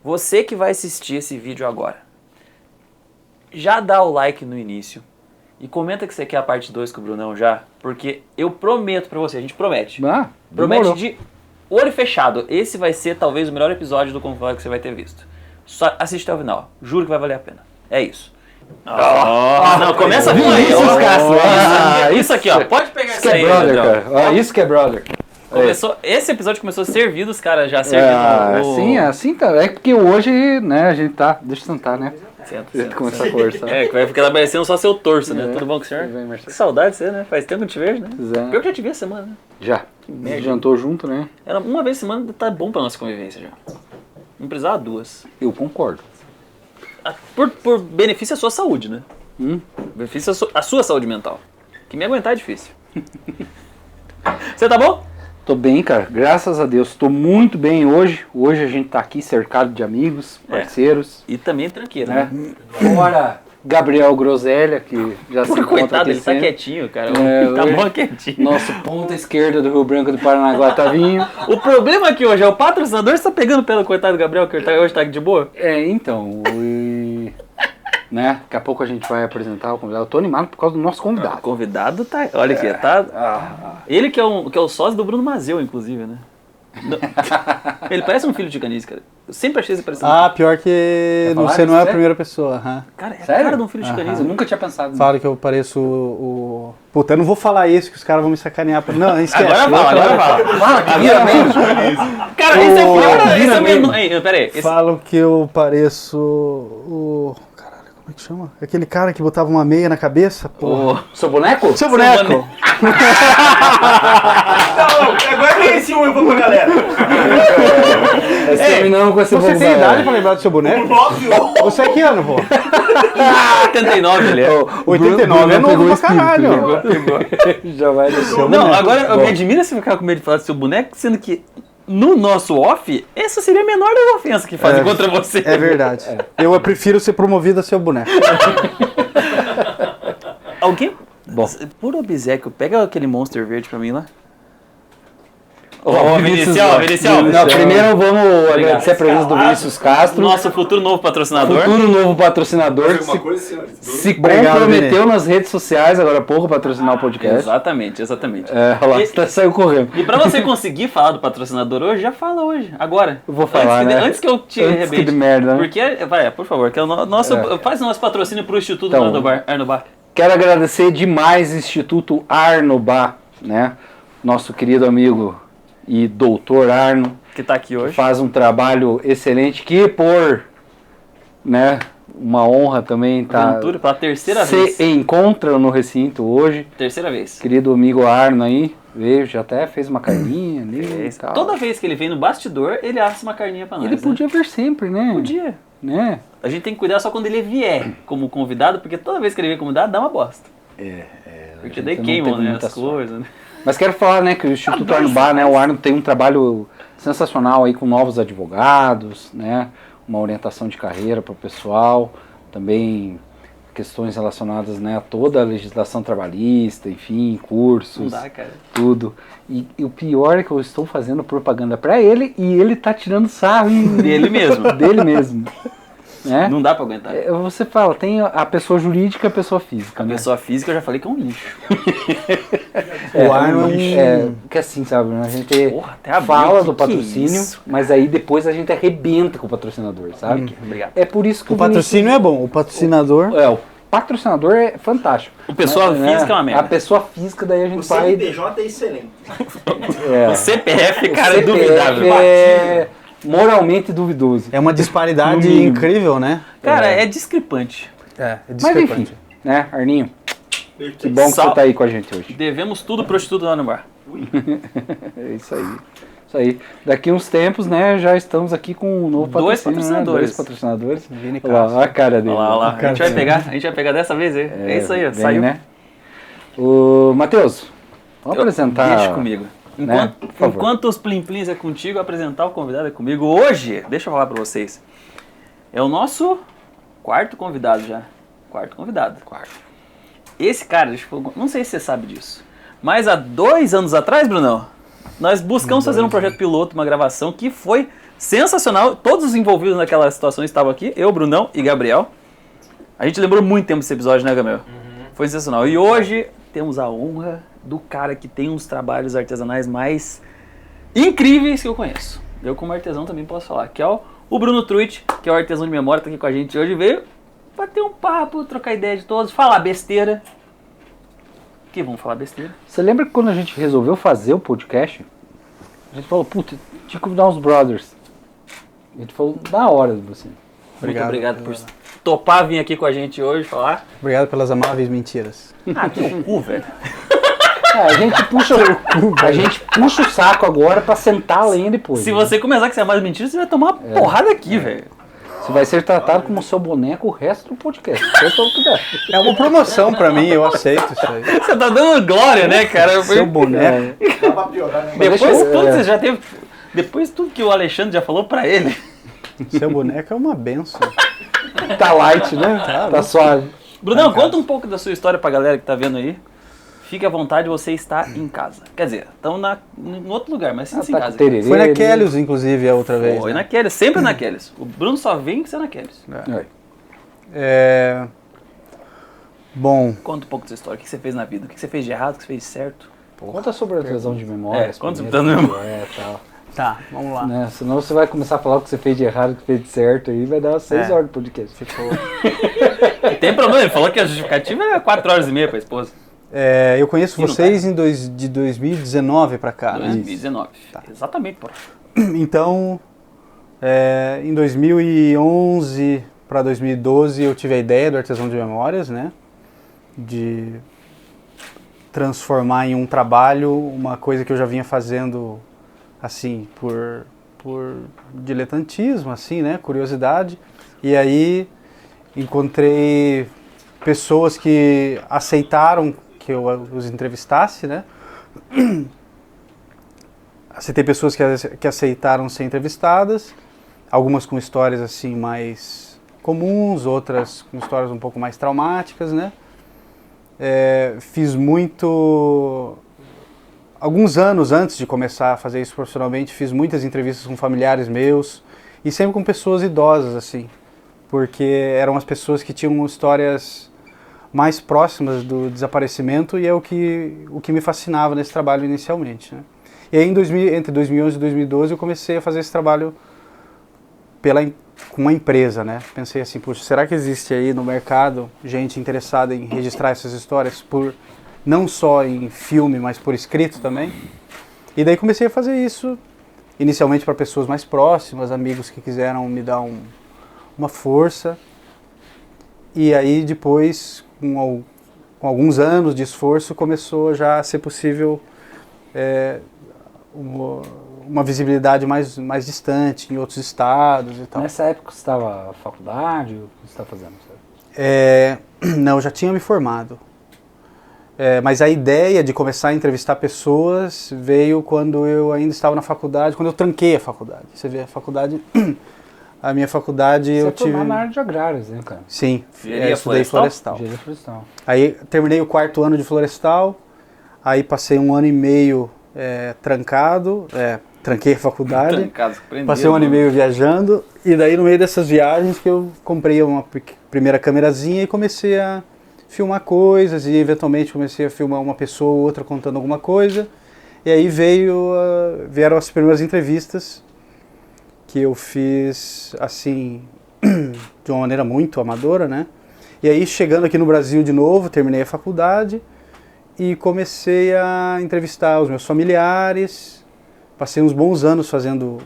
Você que vai assistir esse vídeo agora, já dá o like no início e comenta que você quer a parte 2 com o Brunão já, porque eu prometo pra você, a gente promete. Promete de olho fechado. Esse vai ser talvez o melhor episódio do Convoy que você vai ter visto. Só assiste até o final. Juro que vai valer a pena. É isso. Não, começa com aí. Isso aqui, ó. Pode pegar isso aí. Isso que é brother. Esse episódio começou servido, os caras já servindo. Assim tá. É porque hoje, né, a gente tá... Deixa eu sentar, né? Senta. Começar a conversar. Que vai ficar parecendo só seu torso, né? Tudo bom com o senhor? Que saudade de você, né? Faz tempo que eu te vejo, né? Pior que eu já te vi essa semana, né? Já. Jantou junto, né? Uma vez por semana tá bom pra nossa convivência já. Não precisava 2. Eu concordo. Por benefício à sua saúde, né? Benefício à sua saúde mental. Que me aguentar é difícil. Você tá bom? Tô bem, cara. Graças a Deus. Tô muito bem hoje. Hoje a gente tá aqui cercado de amigos, parceiros. E também tranquilo, né? Fora Gabriel Groselha, que já se encontra coitado, aqui ele tá quietinho, cara. Tá hoje, bom quietinho. Nosso ponta esquerda do Rio Branco do Paranaguá, Tavinho. O problema aqui hoje é o patrocinador está pegando pelo coitado do Gabriel, que hoje tá de boa. Então, né? Daqui a pouco a gente vai apresentar o convidado. Eu tô animado por causa do nosso convidado. O convidado tá... Olha aqui, tá... Ele que é o sócio do Bruno Mazeu, inclusive, né? Ele parece um filho de Caniz, cara. Eu sempre achei esse parecendo. Pior que você não é a primeira pessoa. Cara, é a cara de um filho de Caniz. Eu nunca tinha pensado. Fala que eu pareço o... Puta, eu não vou falar isso, que os caras vão me sacanear. Não, esquece. Agora fala. Que vira mesmo. Cara, esse é pior. Esse é mesmo. Pera aí. Falam que eu pareço o... Como é que chama? Aquele cara que botava uma meia na cabeça, pô. Seu boneco? Seu boneco! Agora tem esse um, eu vou pra galera. Terminamos com esse Você tem idade pra lembrar do seu boneco? Óbvio. Você é que ano, pô? 89 ele é. 89 é novo pra caralho. Já vai descer. Não, agora eu me admira você ficar com medo de falar do seu boneco, sendo que no nosso off, essa seria a menor das ofensas que fazem contra você. É verdade. Eu prefiro ser promovido a seu boneco. Alguém... Bom, por obséquio, pega aquele Monster verde pra mim lá. Vinicius. Não, primeiro vamos agradecer a presença do Vinícius Castro. Nosso futuro novo patrocinador. Se comprometeu nas redes sociais agora há pouco patrocinar o podcast. Exatamente. Saiu correndo. E pra você conseguir falar do patrocinador hoje, já fala hoje, agora. Eu vou falar, antes que eu te arrebente. De merda, né? Porque, por favor, que é o nosso, faz o nosso patrocínio pro Instituto Arnobá. Quero agradecer demais Instituto Arnobá, né? Nosso querido amigo e doutor Arno, que tá aqui hoje, faz um trabalho excelente, que né, uma honra também tá pela terceira vez. Se encontra no recinto hoje. Terceira vez. Querido amigo Arno aí, veio, já até fez uma carninha ali e tal. Toda vez que ele vem no bastidor, ele assa uma carninha pra nós. Ele podia vir sempre, né? Podia. Né? A gente tem que cuidar só quando ele vier como convidado, porque toda vez que ele vem convidado, dá uma bosta. Porque daí queimam, né, as coisas, né? Mas quero falar, né, que o Instituto Arnobá, né, o Arno tem um trabalho sensacional aí com novos advogados, né, uma orientação de carreira para o pessoal, também questões relacionadas, né, a toda a legislação trabalhista, enfim, cursos, não dá, cara. Tudo. E o pior é que eu estou fazendo propaganda para ele e ele tá tirando sarro dele mesmo. Dele mesmo. Né? Não dá pra aguentar. Você fala, tem a pessoa jurídica e a pessoa física. A pessoa física eu já falei que é um lixo. O Arno é um... que assim, sabe, a gente fala do patrocínio, mas aí depois a gente arrebenta com o patrocinador, sabe? Obrigado. É por isso que o patrocínio é bom, o patrocinador... O patrocinador é fantástico. O pessoa física é uma merda. A pessoa física, daí a gente vai... O CNPJ é excelente. O CPF, cara, é duvidável. É moralmente duvidoso. É uma disparidade incrível, né? Cara, é discrepante. É discrepante. Mas enfim, né, Arninho? Que bom que você tá aí com a gente hoje. Devemos tudo pro Instituto lá no bar. É isso aí. Isso aí. Daqui uns tempos, né, já estamos aqui com um novo patrocinador. Dois patrocinadores. Olha a cara dele. Olha lá. A gente vai pegar dessa vez, é isso aí, saiu. Né? O Matheus, vamos apresentar... Deixa comigo. Enquanto os plim-plins é contigo, apresentar o convidado é comigo. Hoje, deixa eu falar pra vocês, é o nosso quarto convidado já. Quarto. Esse cara, não sei se você sabe disso, mas há 2 anos atrás, Brunão, nós buscamos fazer um projeto piloto, uma gravação que foi sensacional. Todos os envolvidos naquela situação estavam aqui, eu, Brunão e Gabriel. A gente lembrou muito tempo desse episódio, né, Gabriel? Foi sensacional. E hoje temos a honra do cara que tem uns trabalhos artesanais mais incríveis que eu conheço. Eu, como artesão, também posso falar. Que é o Bruno Truitt, que é o artesão de memória, tá aqui com a gente hoje. Veio bater um papo, trocar ideia de todos, falar besteira. Que vamos falar besteira. Você lembra que quando a gente resolveu fazer o podcast, a gente falou, puta, tinha que convidar os brothers. A gente falou, da hora de você. Muito obrigado por topar vir aqui com a gente hoje falar. Obrigado pelas amáveis mentiras. Ah, teu cu, velho. A gente puxa o saco agora pra sentar além depois. Se você começar com ser mais mentira, você vai tomar uma porrada aqui, velho. Você vai ser tratado como seu boneco o resto do podcast. É uma promoção pra mim, eu aceito isso aí. Você tá dando glória, né, cara? Seu boneco. Dá pra piorar, né? Depois tudo você já teve. Depois tudo que o Alexandre já falou pra ele. Seu boneco é uma benção. Tá light, né? Tá suave. Brunão, conta um pouco da sua história pra galera que tá vendo aí. Fique à vontade, você está em casa. Quer dizer, estamos em outro lugar, mas sinta-se em casa. Foi na Kelly's, inclusive, a outra vez. Foi na Kelly's, sempre na Kelly's. O Bruno só vem que você é na Kelly's. Bom. Conta um pouco da sua história. O que você fez na vida? O que você fez de errado? O que você fez de certo? Conta sobre a artesão de memória. Conta sobre a memória. Tal. Tá, vamos lá. Né? Senão você vai começar a falar o que você fez de errado, o que fez de certo, aí vai dar 6 horas de podcast. Tem problema, ele falou que a justificativa é 4 horas e meia pra esposa. Eu conheço vocês de 2019 pra cá, 2019, tá. Exatamente, pô. Então, em 2011 para 2012 eu tive a ideia do Artesão de Memórias, né? De transformar em um trabalho uma coisa que eu já vinha fazendo, assim, por diletantismo, assim, né? Curiosidade. E aí encontrei pessoas que aceitaram que eu os entrevistasse, né? Aceitei pessoas que aceitaram ser entrevistadas, algumas com histórias assim mais comuns, outras com histórias um pouco mais traumáticas, né? Fiz muito... Alguns anos antes de começar a fazer isso profissionalmente, fiz muitas entrevistas com familiares meus e sempre com pessoas idosas, assim, porque eram as pessoas que tinham histórias mais próximas do desaparecimento e é o que me fascinava nesse trabalho inicialmente, né? E aí entre 2011 e 2012 eu comecei a fazer esse trabalho com uma empresa, né? Pensei assim, puxa, será que existe aí no mercado gente interessada em registrar essas histórias não só em filme, mas por escrito também? E daí comecei a fazer isso, inicialmente para pessoas mais próximas, amigos que quiseram me dar uma força. E aí depois, com alguns anos de esforço, começou já a ser possível uma visibilidade mais distante, em outros estados e tal. Nessa época você estava na faculdade? O que você está fazendo? Não, eu já tinha me formado. Mas a ideia de começar a entrevistar pessoas veio quando eu ainda estava na faculdade, quando eu tranquei a faculdade. Você vê, a minha faculdade Você eu tive... formado na área de agrários, né, cara? Sim, Engenharia estudei florestal. Engenharia florestal. Aí terminei o 4º ano de florestal, aí passei 1 ano e meio trancado, tranquei a faculdade, passei 1 ano e meio viajando, e daí no meio dessas viagens que eu comprei uma primeira câmerazinha e comecei a filmar coisas, e eventualmente comecei a filmar uma pessoa ou outra contando alguma coisa, e aí vieram as primeiras entrevistas que eu fiz, assim, de uma maneira muito amadora, né? E aí, chegando aqui no Brasil de novo, terminei a faculdade e comecei a entrevistar os meus familiares. Passei uns bons anos fazendo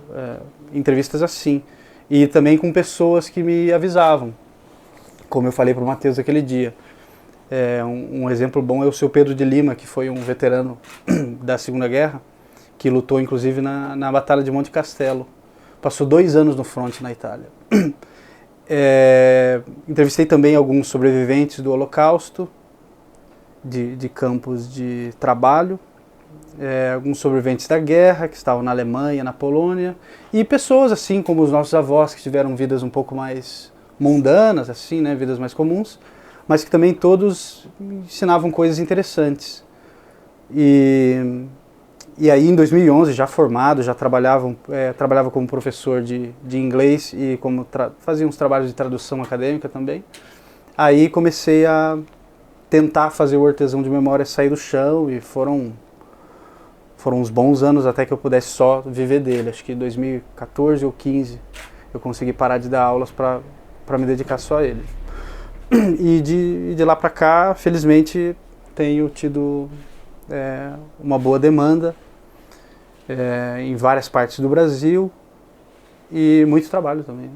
entrevistas assim. E também com pessoas que me avisavam, como eu falei para o Matheus aquele dia. Um exemplo bom é o seu Pedro de Lima, que foi um veterano da Segunda Guerra, que lutou inclusive na Batalha de Monte Castelo. Passou 2 anos no fronte na Itália. Entrevistei também alguns sobreviventes do Holocausto, de campos de trabalho, alguns sobreviventes da guerra, que estavam na Alemanha, na Polônia, e pessoas assim como os nossos avós, que tiveram vidas um pouco mais mundanas, assim, né, vidas mais comuns, mas que também todos ensinavam coisas interessantes. E E aí em 2011, já formado, já trabalhava como professor de inglês e fazia uns trabalhos de tradução acadêmica também. Aí comecei a tentar fazer o artesão de memória sair do chão e foram uns bons anos até que eu pudesse só viver dele. Acho que em 2014 ou 15 eu consegui parar de dar aulas para me dedicar só a ele. E de lá para cá, felizmente, tenho tido uma boa demanda em várias partes do Brasil e muito trabalho também.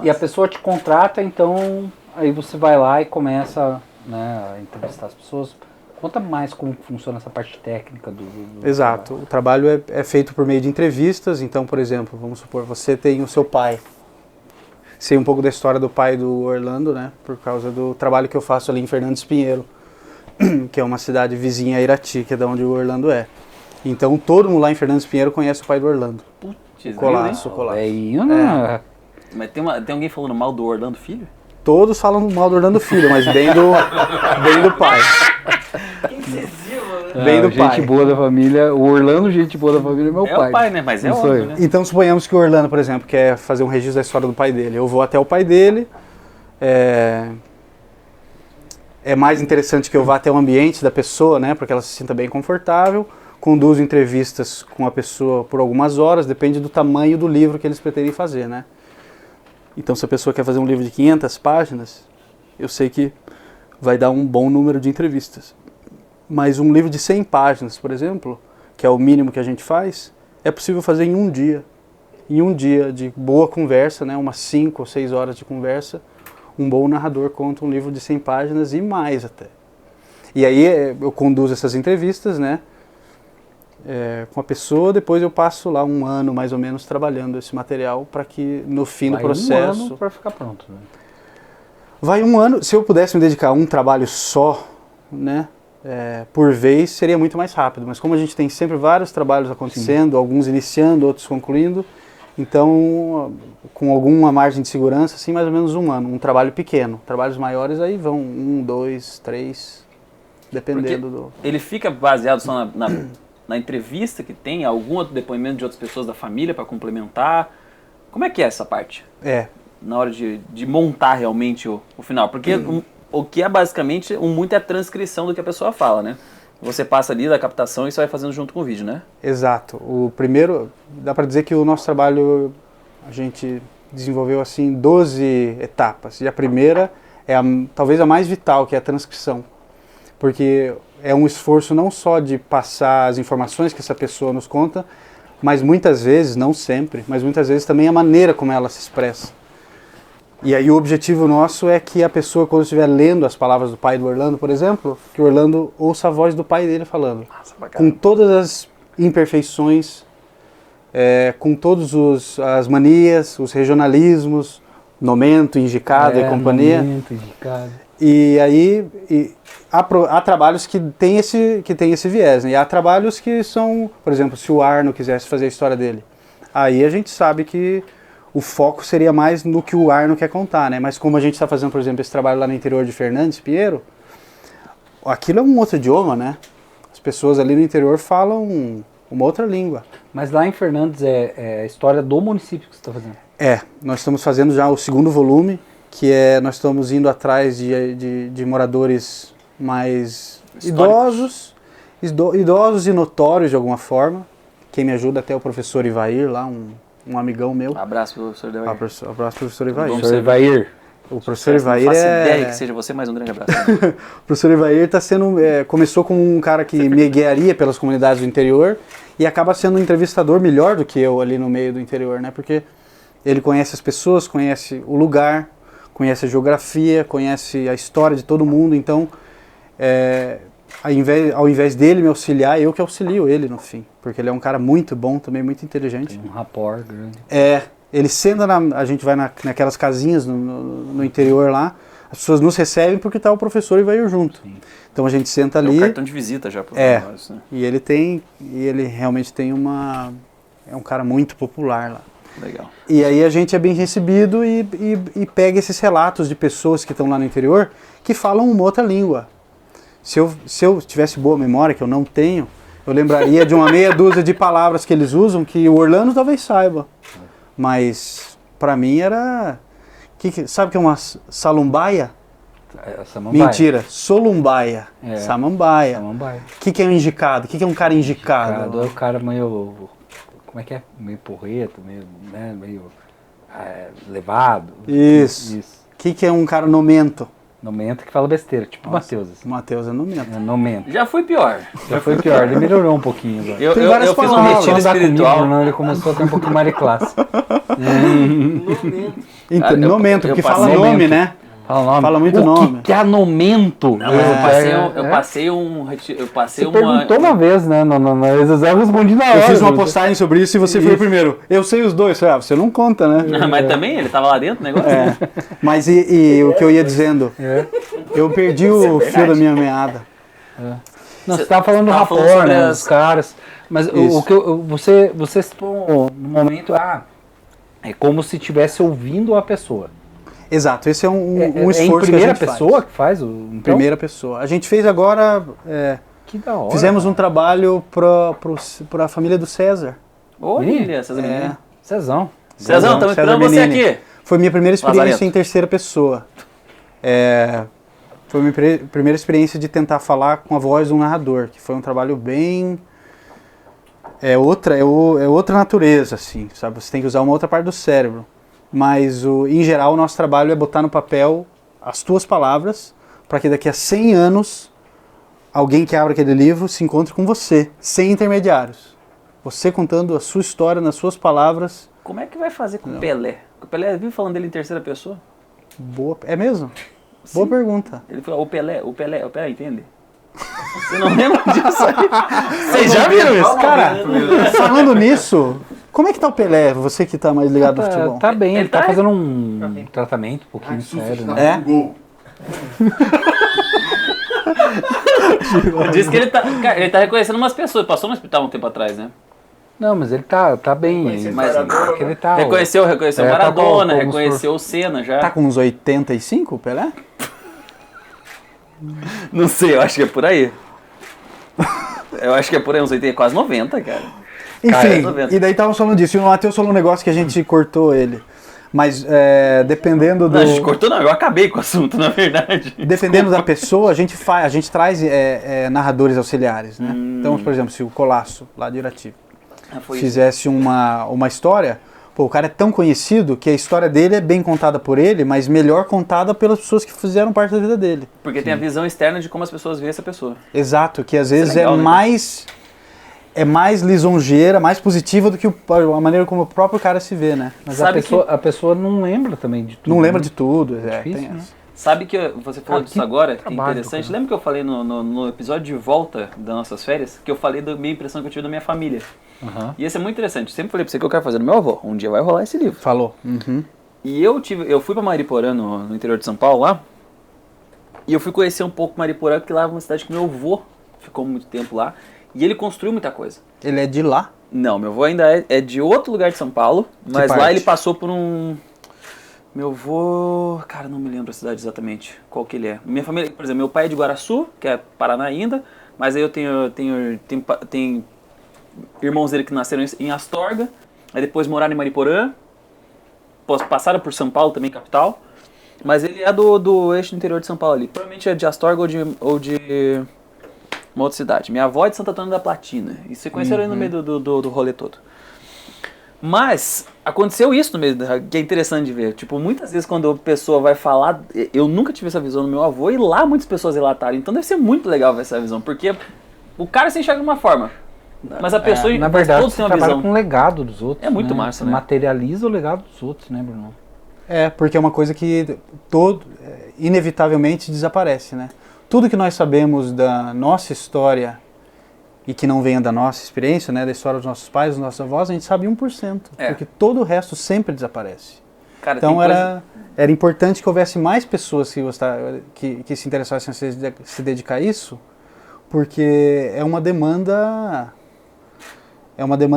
E a pessoa te contrata, então aí você vai lá e começa, né, a entrevistar as pessoas. Conta mais como funciona essa parte técnica do Exato. trabalho. O trabalho é feito por meio de entrevistas. Então, por exemplo, vamos supor, você tem o seu pai. Sei um pouco da história do pai do Orlando, né? Por causa do trabalho que eu faço ali em Fernandes Pinheiro, que é uma cidade vizinha a Irati, que é de onde o Orlando é. Então, todo mundo lá em Fernandes Pinheiro conhece o pai do Orlando. Putz, Colasso. Né? Mas tem alguém falando mal do Orlando Filho? Todos falam mal do Orlando Filho, mas bem do pai. Bem do pai. Gente boa da família, o Orlando, gente boa da família, é meu pai. É o pai, né? Mas é óbvio, né? Então, suponhamos que o Orlando, por exemplo, quer fazer um registro da história do pai dele. Eu vou até o pai dele, é mais interessante que eu vá até o ambiente da pessoa, né? Porque ela se sinta bem confortável. Conduzo entrevistas com a pessoa por algumas horas, depende do tamanho do livro que eles pretendem fazer, né? Então, se a pessoa quer fazer um livro de 500 páginas, eu sei que vai dar um bom número de entrevistas. Mas um livro de 100 páginas, por exemplo, que é o mínimo que a gente faz, é possível fazer em um dia. Em um dia de boa conversa, né, umas 5 ou 6 horas de conversa, um bom narrador conta um livro de 100 páginas e mais até. E aí eu conduzo essas entrevistas, né, com a pessoa, depois eu passo lá um ano mais ou menos trabalhando esse material para que no fim do processo... um ano para ficar pronto, né? Vai um ano, se eu pudesse me dedicar a um trabalho só, né, por vez, seria muito mais rápido. Mas como a gente tem sempre vários trabalhos acontecendo, alguns iniciando, outros concluindo, então, com alguma margem de segurança, assim, mais ou menos um ano. Um trabalho pequeno. Trabalhos maiores aí vão 1, 2, 3, dependendo do... Ele fica baseado só na entrevista que tem, algum outro depoimento de outras pessoas da família para complementar? Como é que é essa parte? Na hora de montar realmente o final? Porque o que é basicamente, muito é a transcrição do que a pessoa fala, né? Você passa ali da captação e você vai fazendo junto com o vídeo, né? Exato. O primeiro, dá para dizer que o nosso trabalho, a gente desenvolveu assim 12 etapas. E a primeira é talvez a mais vital, que é a transcrição. Porque é um esforço não só de passar as informações que essa pessoa nos conta, mas muitas vezes, não sempre, mas muitas vezes também a maneira como ela se expressa. E aí o objetivo nosso é que a pessoa, quando estiver lendo as palavras do pai do Orlando, por exemplo, que o Orlando ouça a voz do pai dele falando. Nossa, com todas as imperfeições, com todas as manias, os regionalismos, nomento, indicado e companhia. Nomento, indicado. E aí há trabalhos que tem esse viés, né? E há trabalhos que são, por exemplo, se o Arno quisesse fazer a história dele, aí a gente sabe que o foco seria mais no que o Arno quer contar, né? Mas como a gente está fazendo, por exemplo, esse trabalho lá no interior de Fernandes Pinheiro, aquilo é um outro idioma, né? As pessoas ali no interior falam uma outra língua. Mas lá em Fernandes é a história do município que você está fazendo? Nós estamos fazendo já o segundo volume, que nós estamos indo atrás de moradores mais idosos e notórios de alguma forma. Quem me ajuda até é o professor Ivair lá, um amigão meu. Abraço, professor Ivair. Abraço, professor Ivair. Professor Ivair. O professor Ivair não faço ideia que seja você, mas um grande abraço. O professor Ivair começou como um cara que me guiaria pelas comunidades do interior e acaba sendo um entrevistador melhor do que eu ali no meio do interior, né? Porque ele conhece as pessoas, conhece o lugar, conhece a geografia, conhece a história de todo mundo, então ao invés dele me auxiliar, eu que auxilio ele no fim, porque ele é um cara muito bom, também muito inteligente. Tem um rapport grande. Ele senta a gente vai naquelas casinhas no interior lá, as pessoas nos recebem porque está o professor Ivair junto. Sim. Então a gente senta ali. É um cartão de visita já. Nós, né? E ele realmente tem é um cara muito popular lá. Legal. E aí a gente é bem recebido e pega esses relatos de pessoas que estão lá no interior que falam uma outra língua. Se eu tivesse boa memória, que eu não tenho, Eu lembraria de uma meia dúzia de palavras que eles usam que o Orlando talvez saiba. Mas pra mim era... sabe o que é uma salumbaia? Samambaia. Mentira, solumbaia. Samambaia. Samambaia. O que é um indicado? O que é um cara indicado? É o cara meio... Como é que é? Meio porreto, meio levado. Isso. O que é um cara nomento? Nomento que fala besteira, tipo o Matheus. Assim. O Matheus é nomento. É nomento. Já foi pior. Já foi pior, ele melhorou um pouquinho agora. Eu fiz um retiro espiritual. Comigo, ele começou a ter um pouquinho mais de classe. Então, nomento, porque fala nome, né? Fala muito nome. O que é nomento? Não, eu passei Você perguntou uma vez, né? Eu respondi na hora. Eu fiz uma postagem sobre isso e você foi o primeiro. Eu sei os dois. Você não conta, né? Não, mas também ele tava lá dentro do negócio. Mas e o que eu ia dizendo? Eu perdi o fio da minha meada. Não, você estava falando do rapport, né? Dos caras. Mas o que você citou no momento, é como se estivesse ouvindo a pessoa. Exato, esse é um esforço em primeira que a gente pessoa que faz? Em primeira pessoa. A gente fez agora... que da hora. Fizemos um trabalho para a família do César. Olha, César Menini. Cezão. Cezão, estamos esperando você aqui. Foi minha primeira experiência em terceira pessoa. Foi minha primeira experiência de tentar falar com a voz de um narrador, que foi um trabalho bem... É outra natureza, assim, sabe? Você tem que usar uma outra parte do cérebro. Mas, em geral, o nosso trabalho é botar no papel as tuas palavras, para que daqui a 100 anos, alguém que abra aquele livro se encontre com você, sem intermediários. Você contando a sua história nas suas palavras. Como é que vai fazer com o Pelé? O Pelé vive falando dele em terceira pessoa? É mesmo? Sim. Boa pergunta. Ele falou, o Pelé, entende? Você não lembra disso aí? Vocês já viram isso? Cara, falando nisso... Como é que tá o Pelé, você que tá mais ligado no futebol? Tá bem, ele tá fazendo um tratamento um pouquinho sério, né? Diz que ele tá reconhecendo umas pessoas, passou no hospital um tempo atrás, né? Não, mas ele tá bem, mas ele tá... Reconheceu o Maradona, reconheceu o Senna já. Tá com uns 85 o Pelé? Não sei, eu acho que é por aí. Eu acho que é por aí, uns 80, quase 90, cara. Enfim, e daí tava falando disso. E o Matheus falou um negócio que a gente cortou ele. Mas dependendo do... Não, a gente cortou não, eu acabei com o assunto, na verdade. Dependendo da pessoa, a gente traz narradores auxiliares, né? Então, por exemplo, se o Colasso, lá de Irati, fizesse uma história, o cara é tão conhecido que a história dele é bem contada por ele, mas melhor contada pelas pessoas que fizeram parte da vida dele. Porque tem a visão externa de como as pessoas veem essa pessoa. Exato, que às vezes legal, é mais lisonjeira, mais positiva do que a maneira como o próprio cara se vê, né? Mas a pessoa não lembra também de tudo. Não lembra de tudo, difícil, tem né? Sabe que você falou disso agora, que é interessante. Lembra que eu falei no episódio de volta das nossas férias, que eu falei da minha impressão que eu tive da minha família. E esse é muito interessante. Eu sempre falei pra você que eu quero fazer no meu avô. Um dia vai rolar esse livro. Falou. E eu fui pra Mariporã, no interior de São Paulo, lá, e eu fui conhecer um pouco Mariporã, porque lá é uma cidade que meu avô ficou muito tempo lá. E ele construiu muita coisa. Ele é de lá? Não, meu avô ainda é de outro lugar de São Paulo, mas lá ele passou por um... Meu avô... Cara, não me lembro a cidade exatamente, qual que ele é. Minha família, por exemplo, meu pai é de Guaraçu, que é Paraná ainda, mas aí eu tenho irmãos dele que nasceram em Astorga, aí depois moraram em Mariporã, passaram por São Paulo também, capital, mas ele é do eixo do interior de São Paulo ali. Provavelmente é de Astorga ou de uma outra cidade. Minha avó é de Santo Antônio da Platina. E você conheceram aí no meio do rolê todo. Mas aconteceu isso no meio, que é interessante de ver. Tipo, muitas vezes quando a pessoa vai falar, eu nunca tive essa visão no meu avô, e lá muitas pessoas relataram. Então deve ser muito legal ver essa visão, porque o cara se enxerga de uma forma, mas a pessoa, na verdade, todos têm uma trabalha visão. com o legado dos outros. É muito né? massa, né? Materializa o legado dos outros, né, Bruno? Porque é uma coisa que inevitavelmente desaparece, né? Tudo que nós sabemos da nossa história e que não venha da nossa experiência, né, da história dos nossos pais, dos nossos avós, a gente sabe 1%, porque todo o resto sempre desaparece. Cara, então era importante que houvesse mais pessoas que se interessassem em se dedicar a isso, porque é uma demanda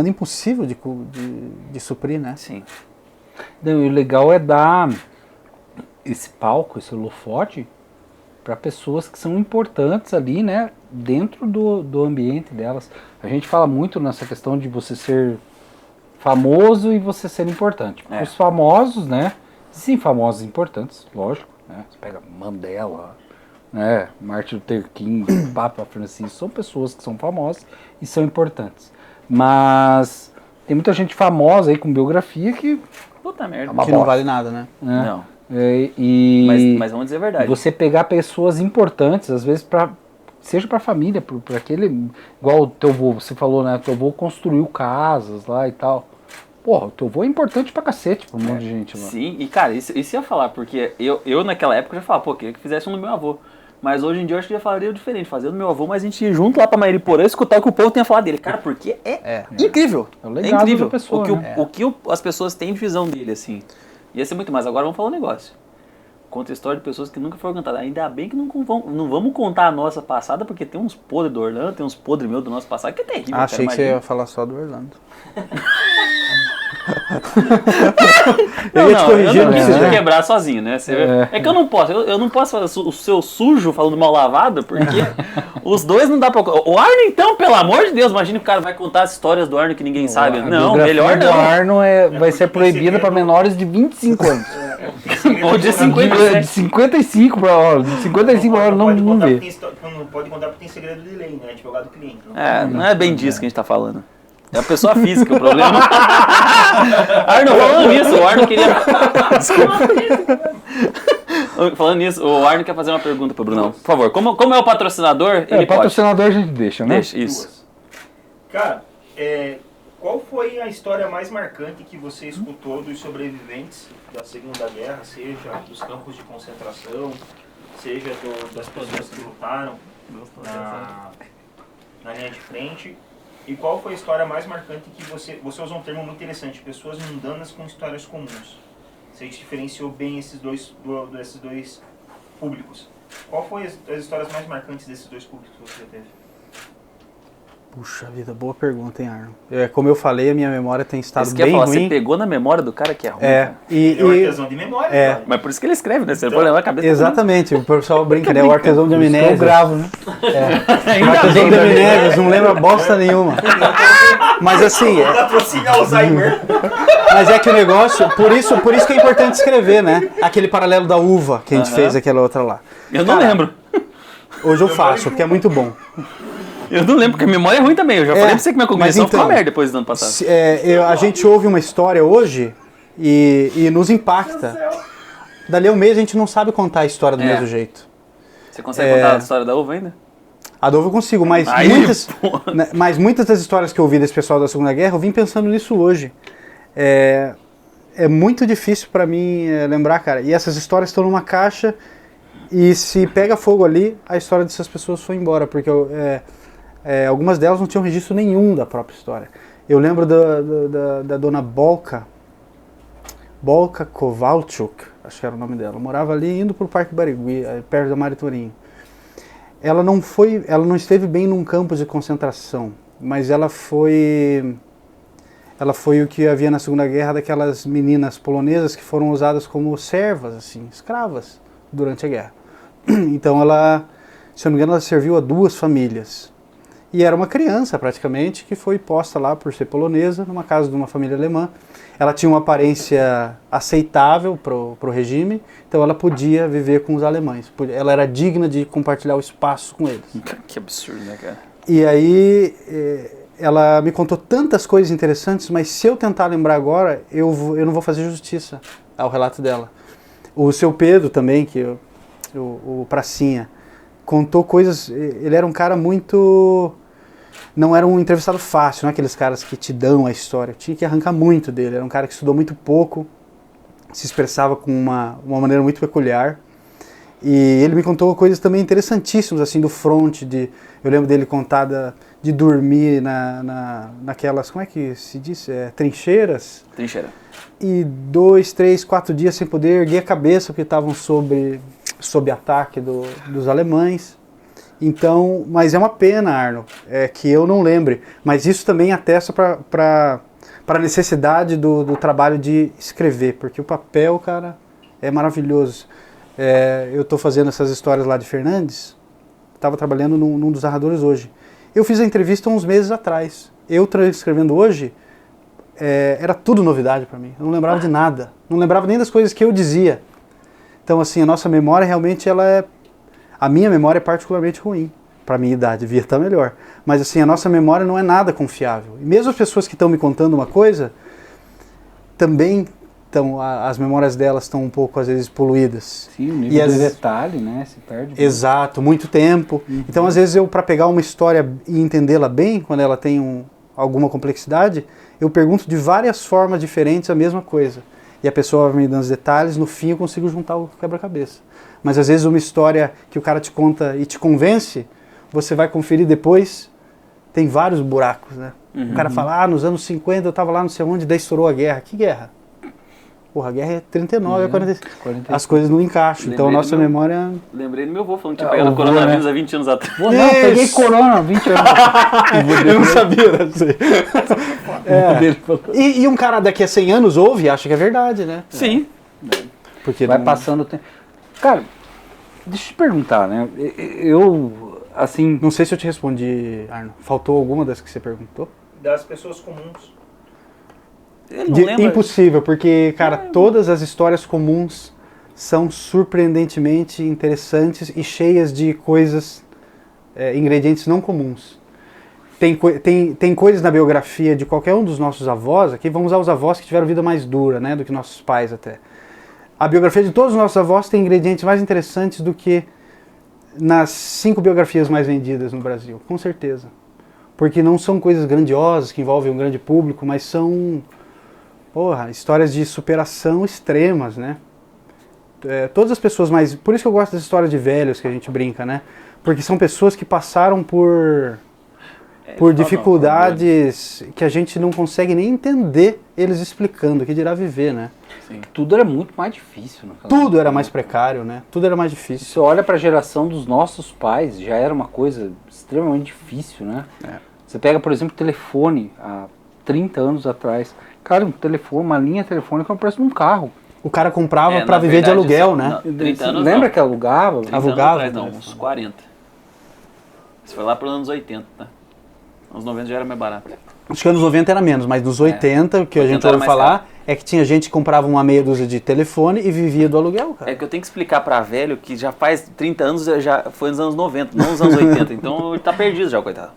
impossível de suprir, né? Sim. E o legal é dar esse palco, esse holofote, para pessoas que são importantes ali, né? dentro do ambiente delas. A gente fala muito nessa questão de você ser famoso e você ser importante. Os famosos, né? Sim, famosos importantes, lógico. Né? Você pega Mandela, né? Martin Luther King, Papa Francisco, são pessoas que são famosas e são importantes. Mas tem muita gente famosa aí com biografia que... Puta merda. Que não vale nada, né? Não. Mas vamos dizer a verdade. Você pegar pessoas importantes, às vezes, seja para a família, para aquele... Igual o teu avô, você falou, né? Teu avô construiu casas lá e tal. Porra, o teu avô é importante pra cacete pra um monte de gente lá. Sim, e cara, isso ia falar, porque eu naquela época já falava, pô, queria que fizesse um do meu avô. Mas hoje em dia eu acho que já falaria diferente, fazer do meu avô, mas a gente ir junto lá pra Mariporã e escutar o que o povo tem a falar dele. Cara, porque é incrível. É o legado incrível da pessoa, o que as pessoas têm de visão dele, assim. Ia ser muito mais. Agora vamos falar um negócio. Conta a história de pessoas que nunca foram cantadas. Ainda bem que não vamos contar a nossa passada, porque tem uns podres do Orlando, tem uns podres meus do nosso passado, que é terrível. Achei que você ia falar só do Orlando. Eu ia te corrigir, eu não preciso quebrar sozinho, né? É que eu não posso, eu não posso fazer o seu sujo falando mal lavado, porque os dois não dá pra... O Arno, então, pelo amor de Deus, imagina que o cara vai contar as histórias do Arno que ninguém sabe. Não, melhor não. O Arno vai ser proibida pra menores de 25 anos. Ou de 57. De 55 pra hora. De 55 pra hora não vê. Não pode contar porque tem segredo de lei, né? Advogado do cliente. Não é bem disso que a gente tá falando. É a pessoa física o problema. Arno, falando nisso, o Arno queria... Desculpa. Falando nisso, o Arno quer fazer uma pergunta pro Brunão. Por favor, como é o patrocinador, ele patrocinador a gente deixa, né? Deixa, isso. Cara, qual foi a história mais marcante que você escutou dos sobreviventes da Segunda Guerra, seja dos campos de concentração, seja das pessoas que lutaram na linha de frente? E qual foi a história mais marcante que você usou um termo muito interessante, pessoas mundanas com histórias comuns? Você diferenciou bem esses dois públicos. Qual foi as histórias mais marcantes desses dois públicos que você teve? Puxa vida, boa pergunta, hein, Arno? Como eu falei, a minha memória tem estado bem ruim. Você pegou na memória do cara que é ruim. Ele é o artesão de memória, Mas por isso que ele escreve, né? Você não pode levar a cabeça. Exatamente, o pessoal brinca, né? O artesão de amnésia. Eu gravo, né? O artesão de amnésia, não lembra bosta nenhuma. Mas assim... Patrocínio Alzheimer. Mas é que o negócio... Por isso que é importante escrever, né? Aquele paralelo da uva que a gente fez, aquela outra lá. Eu não lembro. Hoje eu faço, porque é muito bom. Eu não lembro, porque a memória é ruim também. Eu já falei pra você que minha cognição ficou uma merda depois do ano passado. A gente ouve uma história hoje e nos impacta. Dali a um mês a gente não sabe contar a história do mesmo jeito. Você consegue contar a história da uva ainda? A da uva eu consigo, mas muitas das histórias que eu ouvi desse pessoal da Segunda Guerra, eu vim pensando nisso hoje. É muito difícil pra mim lembrar, cara. E essas histórias estão numa caixa e se pega fogo ali, a história dessas pessoas foi embora, porque algumas delas não tinham registro nenhum da própria história. Eu lembro da dona Bolka Kowalczuk, acho que era o nome dela. Morava ali indo para o Parque Barigui, perto da Mariturim. Ela não esteve bem num campo de concentração, mas ela foi o que havia na Segunda Guerra daquelas meninas polonesas que foram usadas como servas, assim, escravas, durante a guerra. Então ela, se eu não me engano, ela serviu a 2 famílias. E era uma criança, praticamente, que foi posta lá por ser polonesa, numa casa de uma família alemã. Ela tinha uma aparência aceitável para o regime, então ela podia viver com os alemães. Ela era digna de compartilhar o espaço com eles. Que absurdo, né, cara? E aí, ela me contou tantas coisas interessantes, mas se eu tentar lembrar agora, eu não vou fazer justiça ao relato dela. O seu Pedro também, o Pracinha, contou coisas... Ele era um cara muito... Não era um entrevistado fácil, não é aqueles caras que te dão a história. Tinha que arrancar muito dele. Era um cara que estudou muito pouco, se expressava com uma maneira muito peculiar. E ele me contou coisas também interessantíssimas, assim, do front. Eu lembro dele contar de dormir naquelas... Como é que se diz? Trincheiras? Trincheira. E 2, 3, 4 dias sem poder erguer a cabeça, porque estavam sob ataque dos alemães. Então, mas é uma pena, Arno, que eu não lembre. Mas isso também atesta para a necessidade do trabalho de escrever, porque o papel, cara, é maravilhoso. Eu estou fazendo essas histórias lá de Fernandes, estava trabalhando num dos narradores hoje. Eu fiz a entrevista uns meses atrás. Eu transcrevendo hoje, era tudo novidade para mim. Eu não lembrava de nada. Não lembrava nem das coisas que eu dizia. Então, assim, a nossa memória realmente, a minha memória é particularmente ruim. Para a minha idade, devia estar melhor. Mas, assim, a nossa memória não é nada confiável. E mesmo as pessoas que estão me contando uma coisa, também as memórias delas estão um pouco, às vezes, poluídas. Sim, o nível de detalhe, né, se perde. Exato, muito tempo. Uhum. Então, às vezes, para pegar uma história e entendê-la bem, quando ela tem alguma complexidade, eu pergunto de várias formas diferentes a mesma coisa. E a pessoa vai me dando os detalhes, no fim eu consigo juntar o quebra-cabeça. Mas, às vezes, uma história que o cara te conta e te convence, você vai conferir depois, tem vários buracos, né? Uhum. O cara fala, nos anos 50 eu estava lá não sei onde, daí estourou a guerra. Que guerra? Porra, a guerra é 39, 45. As coisas não encaixam, então a nossa memória... Lembrei do meu avô falando que tinha pegado coronavírus há 20 anos atrás. Não, peguei corona há 20 anos atrás. Eu não sabia, não sei. E um cara daqui a 100 anos ouve e acha que é verdade, né? Sim. Porque vai passando o tempo. Cara, deixa eu te perguntar, né? Eu, assim... Não sei se eu te respondi, Arno. Faltou alguma das que você perguntou? Das pessoas comuns. Impossível, porque, cara, todas as histórias comuns são surpreendentemente interessantes e cheias de coisas, ingredientes não comuns. Tem coisas na biografia de qualquer um dos nossos avós, aqui vamos usar os avós que tiveram vida mais dura, né, do que nossos pais até. A biografia de todos os nossos avós tem ingredientes mais interessantes do que nas 5 biografias mais vendidas no Brasil, com certeza. Porque não são coisas grandiosas que envolvem um grande público, mas são... histórias de superação extremas, né? Todas as pessoas mais... Por isso que eu gosto das histórias de velhos que a gente brinca, né? Porque são pessoas que passaram por dificuldades que a gente não consegue nem entender eles explicando, que dirá viver, né? Sim. Tudo era muito mais difícil. Tudo era mais precário, né? Tudo era mais difícil. Você olha para a geração dos nossos pais, já era uma coisa extremamente difícil, né? Você pega, por exemplo, telefone há 30 anos atrás. Cara, um telefone, uma linha telefônica é o preço de um carro. O cara comprava para viver de aluguel, né? 30 anos lembra que alugava? Alugava? Não, uns 40. Isso foi lá para os anos 80, tá? Anos 90 já era mais barato. Acho que anos 90 era menos, mas nos 80, o que a gente ouviu falar, é que tinha gente que comprava uma meia dúzia de telefone e vivia do aluguel, cara. É que eu tenho que explicar para velho que já faz 30 anos, já foi nos anos 90, não nos anos 80. Então ele tá perdido já, coitado.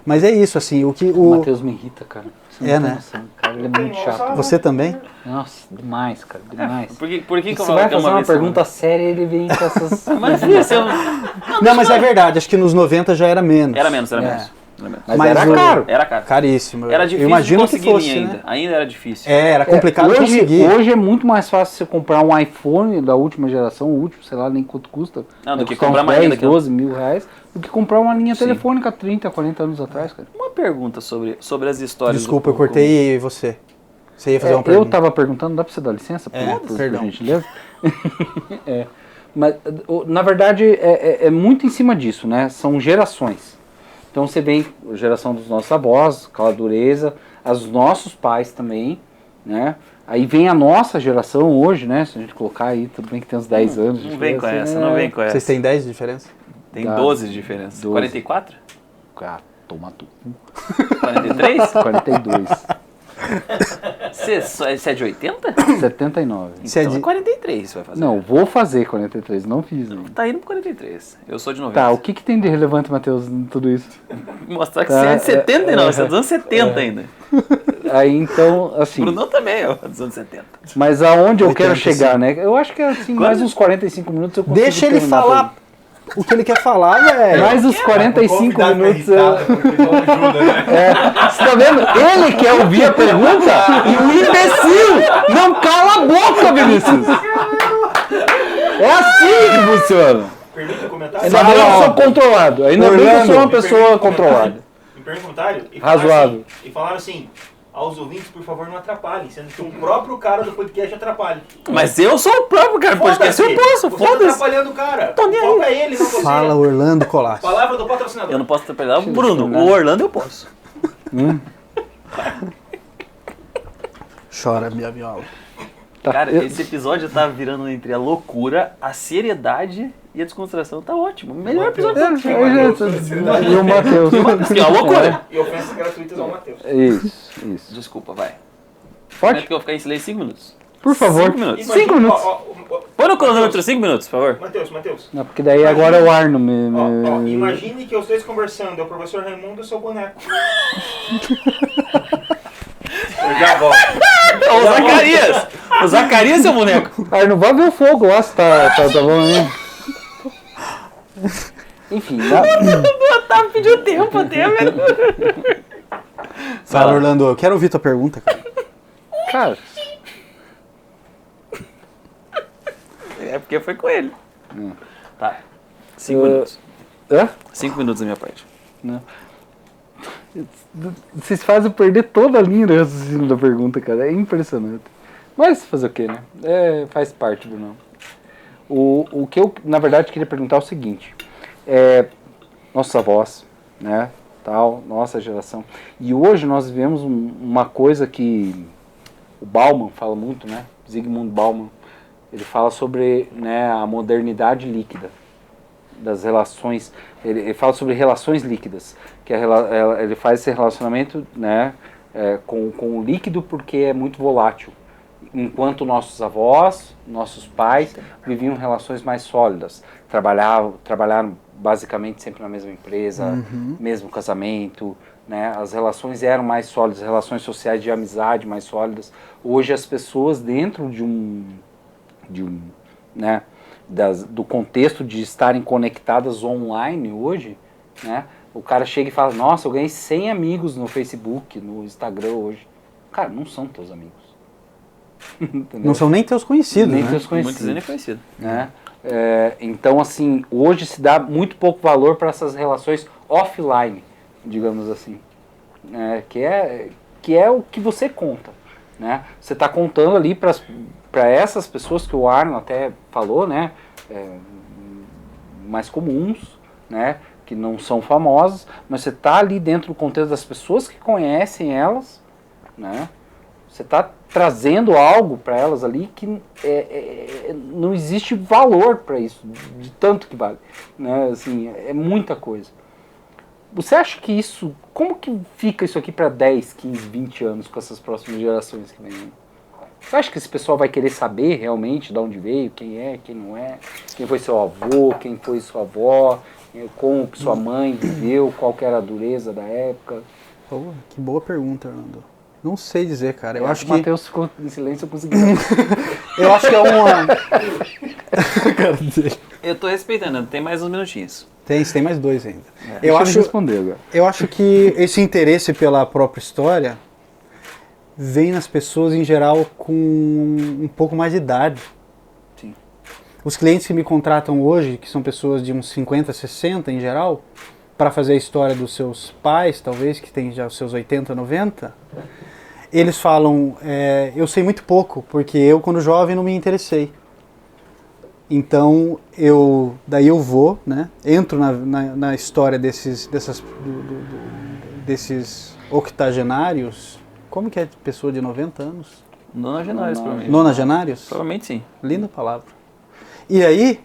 Mas é isso, assim, O Matheus me irrita, cara. Né? Noção, cara, ele é muito chato. Você também? Nossa, demais, cara, demais. Por que você vai fazer uma pergunta séria e ele vem com essas... Mas não, mas é verdade, acho que nos 90 já era menos. Era menos. Mas era caro. Era caro. Caríssimo. Era difícil eu imagino de conseguir que fosse, ainda. Né? Ainda era difícil. Era complicado conseguir. Hoje é muito mais fácil você comprar um iPhone da última geração, o último, sei lá, nem quanto custa. Não, do que comprar uma linha 12 mil reais, do que comprar uma linha telefônica 30, 40 anos atrás, cara. Uma pergunta sobre as histórias. Desculpa, eu cortei você. Você ia fazer uma pergunta. Eu tava perguntando, dá pra você dar licença? Por gentileza? Mas, na verdade, é muito em cima disso, né? São gerações. Então você vem a geração dos nossos avós, aquela dureza, os nossos pais também, né? Aí vem a nossa geração hoje, né? Se a gente colocar aí, tudo bem que tem uns 10 anos. Não vem com essa, não vem com essa. Vocês têm 10 de diferença? Tem 12 de diferença. 12. 44? Ah, toma tu. 43? 42. Você é de 80? 79. Então é 43 você vai fazer. Não, vou fazer 43, não fiz. Não. Tá indo pro 43. Eu sou de 90. Tá, o que tem de relevante, Matheus, em tudo isso? Mostrar que você é de 79, você é dos anos 70 ainda. Aí então, assim... O Brunão também é dos anos 70. Mas aonde eu quero chegar, né? Eu acho que assim, mais uns 45 minutos eu consigo Deixa ele falar o que ele quer falar, velho. Mais uns 45 minutos eu... Você tá vendo? Ele quer ouvir a pergunta e o imbecil não cala a boca, Vinícius. É assim que funciona. Permite um comentário? Ainda bem que eu sou controlado. Ainda bem que eu sou uma pessoa controlada. Me perguntaram Razoável. E falaram assim, aos ouvintes, por favor, não atrapalhem, sendo que o próprio cara do podcast atrapalha. Mas eu sou o próprio cara do podcast, eu posso, foda-se. Você tá atrapalhando o cara. O foco é ele, não você. Fala, Orlando Colasso. Palavra do patrocinador. Eu não posso atrapalhar o Bruno, o Orlando eu posso. Chora, minha viola. Tá. Cara, esse episódio tá virando entre a loucura, a seriedade e a descontração. Tá ótimo. Melhor episódio do E o Matheus. Que é uma loucura. E ofensas gratuitas ao Matheus. Isso. Desculpa, vai. Pode? Que eu vou ficar em silêncio 5 minutos. Por favor. 5 minutos. 5 minutos. Põe no cronômetro 5 minutos, por favor. Matheus. Não, porque daí agora o Arno me... Imagine que os dois conversando, é o professor Raimundo e o seu boneco. Eu já volto. O Zacarias! O Zacarias é o boneco. Arno, vai ver o fogo lá se tá bom aí. Enfim, O Otávio pediu tempo até, velho. Fala, Orlando, eu quero ouvir tua pergunta, cara. cara... É porque foi com ele. Tá. 5 minutos. 5 minutos da minha parte. Não. Vocês fazem eu perder toda a linha do raciocínio da pergunta, cara. É impressionante. Mas fazer o quê, né? Faz parte, Bruno. O que eu, na verdade, queria perguntar é o seguinte. Nossos avós, né? Tal, nossa geração. E hoje nós vivemos uma coisa que o Bauman fala muito, né? Zygmunt Bauman. Ele fala sobre, né, a modernidade líquida das relações. Ele fala sobre relações líquidas, que ele faz esse relacionamento, né, com o líquido porque é muito volátil. Enquanto nossos avós, nossos pais viviam relações mais sólidas, trabalharam basicamente sempre na mesma empresa, mesmo casamento, né, as relações eram mais sólidas, relações sociais de amizade mais sólidas. Hoje as pessoas dentro né, do contexto de estarem conectadas online hoje, né, o cara chega e fala, nossa, eu ganhei 100 amigos no Facebook, no Instagram hoje. Cara, não são teus amigos. Não são nem teus conhecidos, nem né? teus conhecidos. Muitos nem conhecidos. Né? Então, assim, hoje se dá muito pouco valor para essas relações offline, digamos assim, que é o que você conta, né? Você está contando ali para essas pessoas que o Arno até falou, né? Mais comuns, né? Que não são famosas, mas você está ali dentro do contexto das pessoas que conhecem elas, né? Você está trazendo algo para elas ali que não existe valor para isso, de tanto que vale, né? Assim, é muita coisa. Você acha que isso, como que fica isso aqui para 10, 15, 20 anos com essas próximas gerações que vêm? Você acha que esse pessoal vai querer saber realmente de onde veio, quem é, quem não é, quem foi seu avô, quem foi sua avó, como que sua mãe viveu, qual que era a dureza da época? Pô, que boa pergunta, Orlando. Não sei dizer, cara. Eu acho que... O Matheus ficou em silêncio, eu consegui. Eu acho que é uma... Eu tô respeitando, tem mais uns minutinhos. Tem mais 2 ainda. Eu acho responder agora. Eu acho que esse interesse pela própria história vem nas pessoas em geral com um pouco mais de idade. Sim. Os clientes que me contratam hoje, que são pessoas de uns 50, 60 em geral, para fazer a história dos seus pais, talvez, que tem já os seus 80, 90, eles falam, eu sei muito pouco, porque eu, quando jovem, não me interessei. Então, daí eu vou, né, entro na história desses octogenários. Como que é pessoa de 90 anos? Nonagenários, provavelmente. Nonagenários? Provavelmente sim. Linda palavra. E aí,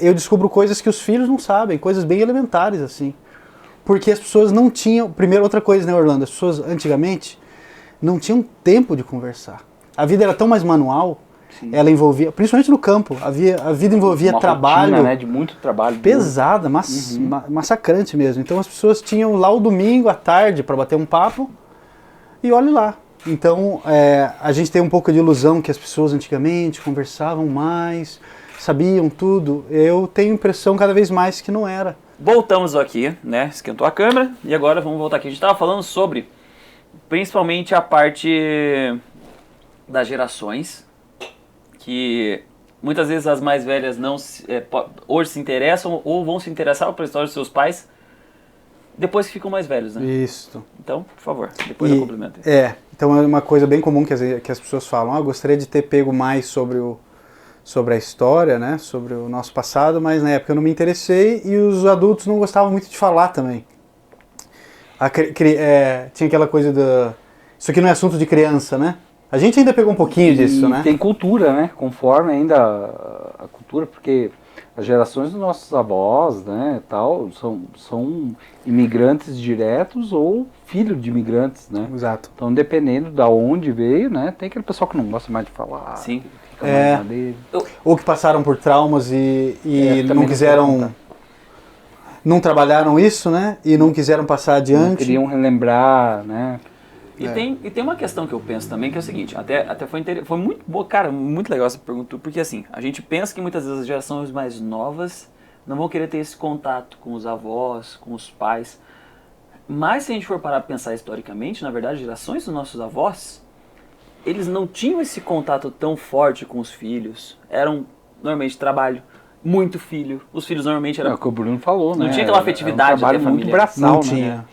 eu descubro coisas que os filhos não sabem, coisas bem elementares, assim. Porque as pessoas não tinham... Primeiro, outra coisa, né, Orlando? As pessoas, antigamente, não tinham tempo de conversar. A vida era tão mais manual, sim, ela envolvia... Principalmente no campo, a vida envolvia uma trabalho... Rotina, né, de muito trabalho. Pesada, massacrante mesmo. Então as pessoas tinham lá o domingo à tarde para bater um papo e olhe lá. Então, a gente tem um pouco de ilusão que as pessoas antigamente conversavam mais, sabiam tudo. Eu tenho a impressão cada vez mais que não era. Voltamos aqui, né? Esquentou a câmera e agora vamos voltar aqui. A gente estava falando sobre, principalmente, a parte das gerações, que muitas vezes as mais velhas não hoje se interessam ou vão se interessar pela história dos seus pais depois que ficam mais velhos, né? Isso. Então, por favor, depois eu complemento. Então é uma coisa bem comum que as pessoas falam, eu gostaria de ter pego mais sobre a história, né, sobre o nosso passado, mas na época eu não me interessei e os adultos não gostavam muito de falar também. Tinha aquela coisa isso aqui não é assunto de criança, né? A gente ainda pegou um pouquinho disso, né? Tem cultura, né? Conforme ainda a cultura, porque as gerações dos nossos avós, né, tal, são imigrantes diretos ou filhos de imigrantes, né? Exato. Então, dependendo de onde veio, né, tem aquele pessoal que não gosta mais de falar. Sim. Fica mais na dele. Ou que passaram por traumas e também não quiseram... Não trabalharam isso, né? E não quiseram passar adiante. Não queriam relembrar, né? E tem uma questão que eu penso também, que é o seguinte, até foi muito boa, cara, muito legal essa pergunta, porque assim, a gente pensa que muitas vezes as gerações mais novas não vão querer ter esse contato com os avós, com os pais, mas se a gente for parar para pensar historicamente, na verdade, gerações dos nossos avós, eles não tinham esse contato tão forte com os filhos, eram normalmente trabalho, muito filho, os filhos normalmente eram... É o que o Bruno falou, né? Não tinha aquela afetividade da família. Muito braçal, não né? tinha.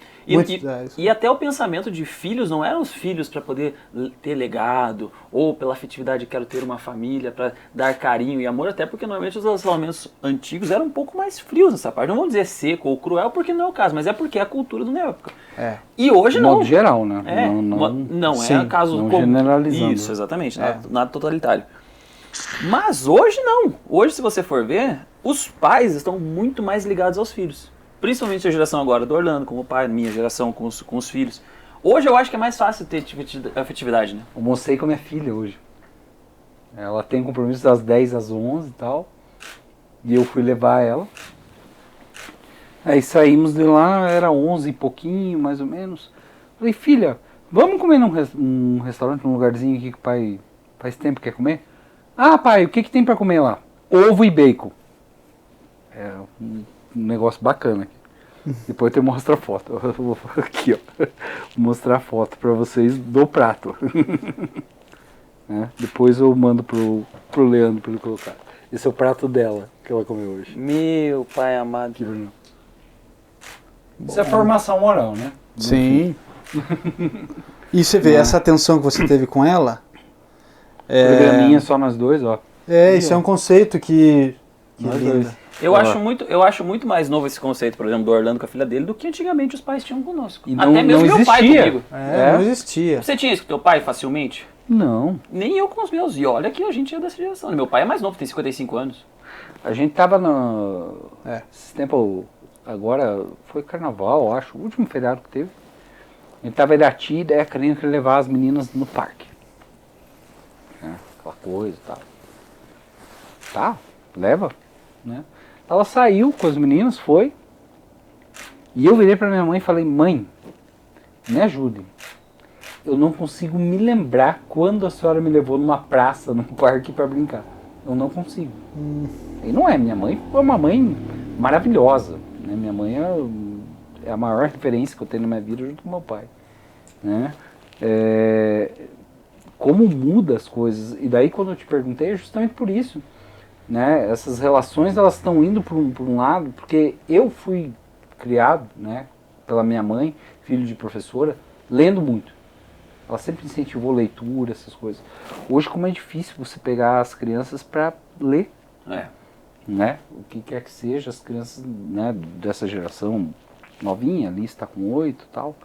E até o pensamento de filhos não eram os filhos para poder ter legado, ou pela afetividade, quero ter uma família, para dar carinho e amor, até porque normalmente os relacionamentos antigos eram um pouco mais frios nessa parte. Não vamos dizer seco ou cruel, porque não é o caso, mas é porque é a cultura da época. E hoje não. De modo geral, né? Não é caso não comum. Generalizando. Isso, exatamente, nada totalitário. Mas hoje não. Hoje, se você for ver, os pais estão muito mais ligados aos filhos. Principalmente a geração agora do Orlando, como pai, minha geração com os filhos. Hoje eu acho que é mais fácil ter afetividade, né? Almocei com a minha filha hoje. Ela tem compromisso das 10 às 11 e tal. E eu fui levar ela. Aí saímos de lá, era 11 e pouquinho, mais ou menos. Falei, filha, vamos comer num restaurante, num lugarzinho aqui que o pai faz tempo que quer comer? Ah, pai, o que tem pra comer lá? Ovo e bacon. É um negócio bacana aqui. Depois eu te mostro a foto. Eu vou aqui, ó. Vou mostrar a foto pra vocês do prato. Né? Depois eu mando pro Leandro pra ele colocar. Esse é o prato dela que ela comeu hoje. Meu pai amado. Aqui, Bruno. Isso é formação moral, né? Sim. E você vê, essa atenção que você teve com ela... Programinha só nós dois, ó. Isso é um conceito que nós lindo. dois. Eu acho muito mais novo esse conceito, por exemplo, do Orlando com a filha dele, do que antigamente os pais tinham conosco. E até mesmo meu pai comigo. Não existia. Você tinha isso com teu pai facilmente? Não. Nem eu com os meus. E olha que a gente é dessa geração. Meu pai é mais novo, tem 55 anos. A gente tava no... Esse tempo, agora, foi carnaval, eu acho, o último feriado que teve. A gente tava em Irati, daí querendo levar as meninas no parque. Aquela coisa e tal. Tá, leva, né? Ela saiu com as meninas, foi. E eu virei pra minha mãe e falei, mãe, me ajude. Eu não consigo me lembrar quando a senhora me levou numa praça, num parque pra brincar. Eu não consigo. E não é, minha mãe foi uma mãe maravilhosa. Né? Minha mãe é a maior referência que eu tenho na minha vida junto com meu pai. Né? Como muda as coisas. E daí quando eu te perguntei é justamente por isso. Né? Essas relações elas estão indo por um lado, porque eu fui criado, né, pela minha mãe, filho de professora, lendo muito. Ela sempre incentivou leitura, essas coisas. Hoje como é difícil você pegar as crianças para ler. Né? O que quer que seja, as crianças, né, dessa geração novinha, ali está com 8 e tal.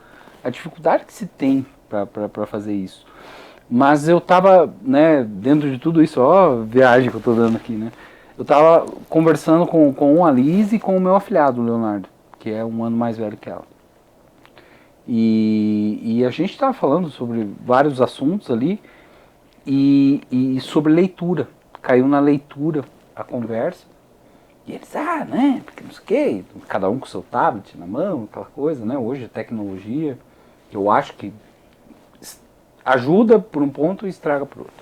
A dificuldade que se tem para fazer isso. Mas eu tava, né, dentro de tudo isso, ó, viagem que eu tô dando aqui, né? Eu tava conversando com a Liz e com o meu afilhado, o Leonardo, que é um ano mais velho que ela. E a gente tava falando sobre vários assuntos ali e sobre leitura. Caiu na leitura a conversa. E eles, né, porque não sei o quê, cada um com o seu tablet na mão, aquela coisa, né? Hoje a tecnologia, eu acho que ajuda por um ponto e estraga por outro.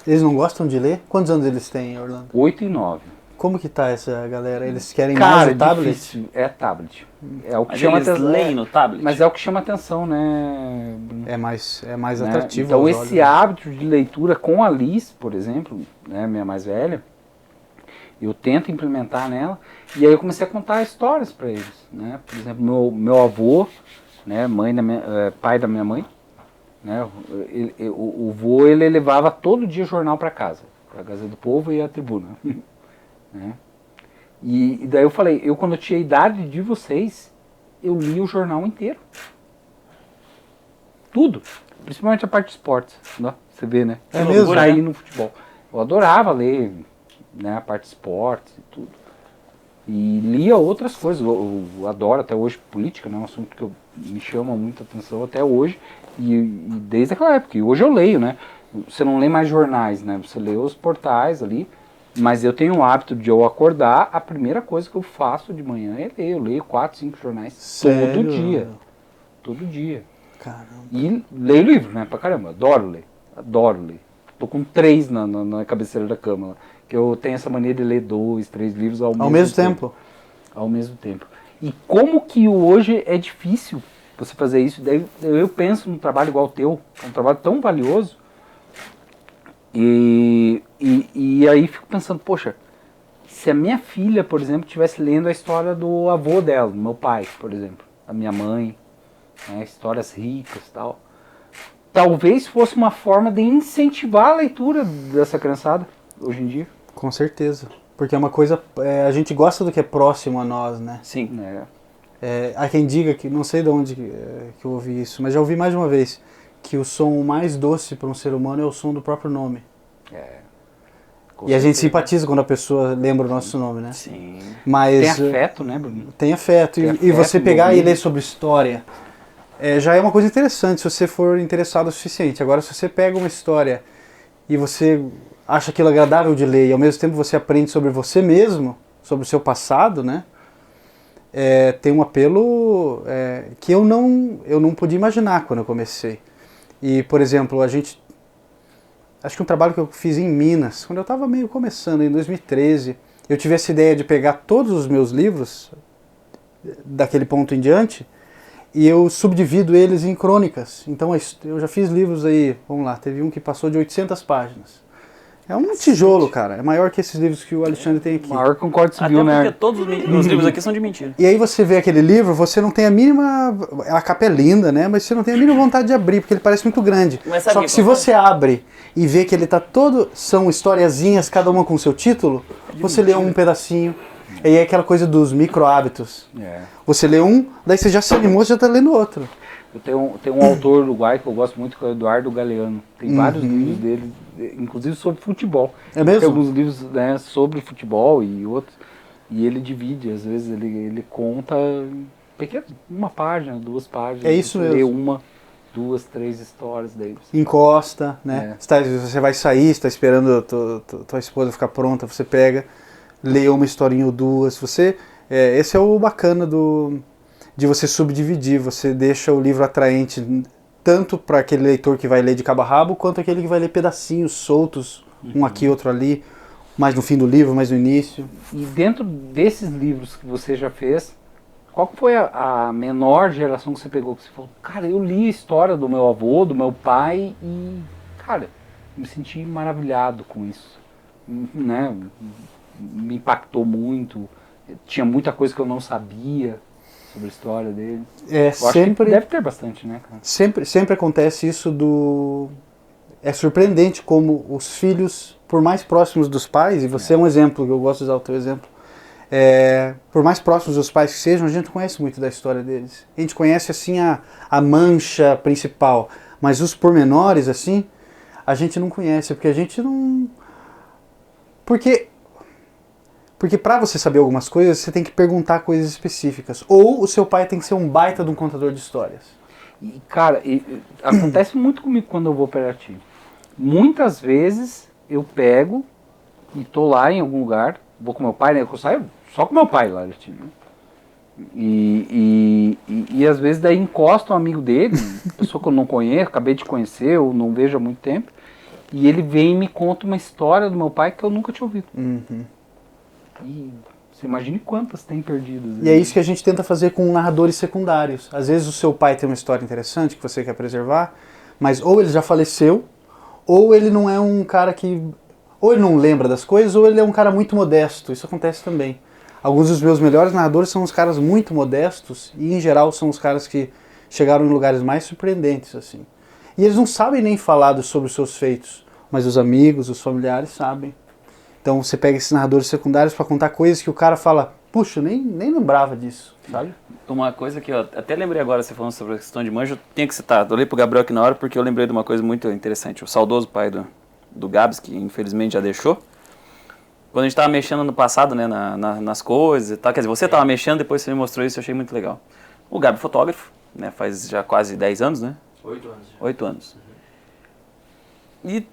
Eles não gostam de ler? Quantos anos eles têm, Orlando? 8 e 9. Como que tá essa galera? Eles querem mais o tablet? Difícil. É tablet. É o que Mas chama eles atenção. leem no tablet? Mas é o que chama atenção, né? É mais Né? atrativo. Então aos esse olhos, né? hábito de leitura com a Liz, por exemplo, né, minha mais velha, eu tento implementar nela, e aí eu comecei a contar histórias para eles. Né? Por exemplo, meu avô, né, pai da minha mãe, né, o vô ele levava todo dia jornal para casa, a Gazeta do Povo e a Tribuna. Né? E daí eu falei, quando eu tinha a idade de vocês, eu li o jornal inteiro. tudo. Principalmente a parte de esportes, né? Você vê, né? É mesmo? Aí no futebol. Eu adorava ler, né, a parte de esportes e tudo. E lia outras coisas. Eu adoro até hoje política, né? É um assunto que me chama muita atenção até hoje. E desde aquela época. E hoje eu leio, né? Você não lê mais jornais, né? Você lê os portais ali. Mas eu tenho o hábito de eu acordar, a primeira coisa que eu faço de manhã é ler. Eu leio 4, 5 jornais Sério? todo dia. Todo dia. Caramba. E leio livro, né? Pra caramba. Adoro ler. Adoro ler. Tô com 3 na cabeceira da cama lá. Que eu tenho essa mania de ler 2, 3 livros ao mesmo tempo. Ao mesmo tempo. E como que hoje é difícil você fazer isso. Daí eu penso num trabalho igual o teu. É um trabalho tão valioso. E aí fico pensando, poxa, se a minha filha, por exemplo, estivesse lendo a história do avô dela, do meu pai, por exemplo, a minha mãe, né, histórias ricas e tal, talvez fosse uma forma de incentivar a leitura dessa criançada hoje em dia. Com certeza. Porque é uma coisa, a gente gosta do que é próximo a nós, né? Sim. Há quem diga que, não sei de onde que eu ouvi isso, mas já ouvi mais de uma vez, que o som mais doce para um ser humano é o som do próprio nome. E a gente simpatiza quando a pessoa lembra o nosso nome, né? Sim. Mas, tem afeto, né, Bruno? Tem afeto. E você pegar e ler sobre história, já é uma coisa interessante se você for interessado o suficiente. Agora, se você pega uma história e você acha aquilo agradável de ler e ao mesmo tempo você aprende sobre você mesmo, sobre o seu passado, né? Tem um apelo que eu não podia imaginar quando eu comecei. E, por exemplo, acho que um trabalho que eu fiz em Minas, quando eu estava meio começando, em 2013, eu tive essa ideia de pegar todos os meus livros, daquele ponto em diante, e eu subdivido eles em crônicas. Então eu já fiz livros aí, vamos lá, teve um que passou de 800 páginas. É um tijolo, cara. É maior que esses livros que o Alexandre tem aqui. Maior que um Código Civil, né? Até porque todos os livros aqui são de mentira. E aí você vê aquele livro, você não tem a mínima... A capa é linda, né? Mas você não tem a mínima vontade de abrir, porque ele parece muito grande. Só que se você abre e vê que ele tá todo... São historiazinhas, cada uma com o seu título, você lê um pedacinho. E aí é aquela coisa dos micro-hábitos. Você lê um, daí você já se animou, você já tá lendo outro. Eu tenho um autor uruguaio que eu gosto muito, que é o Eduardo Galeano. Tem vários livros dele, inclusive sobre futebol. É mesmo? Tem alguns livros, né, sobre futebol e outros. E ele divide, às vezes ele conta uma página, 2 páginas. É isso mesmo. Lê 1, 2, 3 histórias deles. Encosta, né? Você vai sair, está esperando tua esposa ficar pronta, você pega, lê uma historinha ou 2. Esse é o bacana de você subdividir, você deixa o livro atraente tanto para aquele leitor que vai ler de cabo a rabo, quanto aquele que vai ler pedacinhos soltos, um aqui, outro ali, mais no fim do livro, mais no início. E dentro desses livros que você já fez, qual foi a menor geração que você pegou? Que você falou, cara, eu li a história do meu avô, do meu pai e, cara, me senti maravilhado com isso, né? Me impactou muito, tinha muita coisa que eu não sabia sobre a história dele. Sempre deve ter bastante, né, cara? Sempre acontece isso É surpreendente como os filhos, por mais próximos dos pais, e você é um exemplo, eu gosto de usar o teu exemplo, por mais próximos dos pais que sejam, a gente não conhece muito da história deles. A gente conhece, assim, a mancha principal, mas os pormenores, assim, a gente não conhece, porque a gente não... Porque para você saber algumas coisas, você tem que perguntar coisas específicas. Ou o seu pai tem que ser um baita de um contador de histórias. E, cara, acontece muito comigo quando eu vou para Aratiba. Muitas vezes eu pego e tô lá em algum lugar, vou com meu pai, né? Eu saio só com meu pai lá em Aratiba. E às vezes daí encosta um amigo dele, pessoa que eu não conheço, acabei de conhecer ou não vejo há muito tempo, e ele vem e me conta uma história do meu pai que eu nunca tinha ouvido. E você imagine quantas tem perdidas. E é isso que a gente tenta fazer com narradores secundários. Às vezes o seu pai tem uma história interessante que você quer preservar, mas ou ele já faleceu, ou ele não é um cara que... Ou ele não lembra das coisas, ou ele é um cara muito modesto. Isso acontece também. Alguns dos meus melhores narradores são os caras muito modestos, e em geral são os caras que chegaram em lugares mais surpreendentes, assim. E eles não sabem nem falar sobre os seus feitos, mas os amigos, os familiares sabem. Então você pega esses narradores secundários para contar coisas que o cara fala, puxa, nem lembrava disso, sabe? Uma coisa que eu até lembrei agora, você falando sobre a questão de manjo, eu tenho que citar. Eu olhei pro Gabriel aqui na hora porque eu lembrei de uma coisa muito interessante. O saudoso pai do Gabs, que infelizmente já deixou. Quando a gente tava mexendo no passado, né, nas coisas e tal. Quer dizer, você tava mexendo, depois você me mostrou isso, eu achei muito legal. O Gabi é fotógrafo, né, faz já quase 10 anos, né? 8 anos. 8 anos. E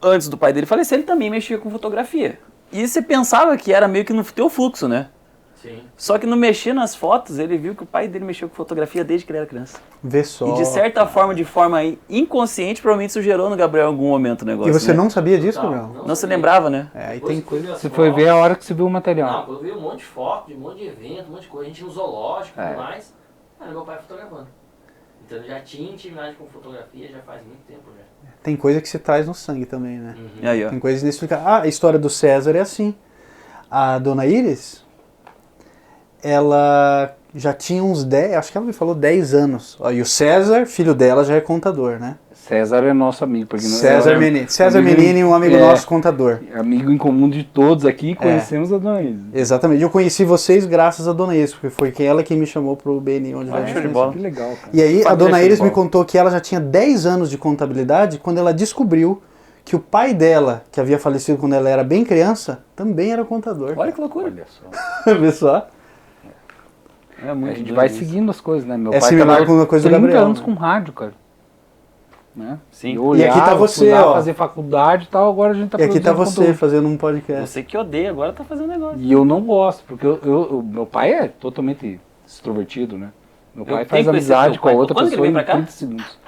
antes do pai dele falecer, ele também mexia com fotografia. E você pensava que era meio que no teu fluxo, né? Sim. Só que no mexer nas fotos, ele viu que o pai dele mexeu com fotografia desde que ele era criança. Vê só. E de certa forma, de forma inconsciente, provavelmente isso gerou no Gabriel em algum momento o negócio. E você né? não sabia disso, Gabriel? Não se lembrava, né? Aí tem coisa. Você foi ver a hora que você viu o material. Não, eu vi um monte de foto, de um monte de evento, um monte de coisa. A gente no zoológico e tudo mais. Meu pai fotografando. Então ele já tinha intimidade com fotografia já faz muito tempo já. Tem coisa que se traz no sangue também, né? E aí, ó. Tem coisas inexplicáveis. A história do César é assim. A dona Iris, ela já tinha uns 10, acho que ela me falou 10 anos. E o César, filho dela, já é contador, né? César é nosso amigo. Porque César Menini, um amigo nosso contador. Amigo em comum de todos aqui, conhecemos a dona Iris. Exatamente. Eu conheci vocês graças à dona Iris, porque foi ela que me chamou pro BNI, onde vai show de bola. Que legal, cara. E aí a dona Iris show de me bola. contou que ela já tinha 10 anos de contabilidade quando ela descobriu que o pai dela, que havia falecido quando ela era bem criança, também era contador. Olha que loucura. Olha só. Vê só. É muito A gente doido vai isso. seguindo as coisas, né? Meu É pai similar trabalhou com a coisa do 30 Gabriel, anos né? com rádio, cara. Né? Sim. Eu E aqui tá olhava, você, fui lá ó. fazer faculdade e tal, agora a gente tá E aqui tá produzindo você conteúdo. fazendo um podcast. Você que odeia, agora tá fazendo negócio. E eu não gosto, porque meu pai é totalmente extrovertido, né? Meu pai tenho faz que conhecer amizade teu com a pai. outra Quando que ele pessoa veio em pra cá? 30 segundos.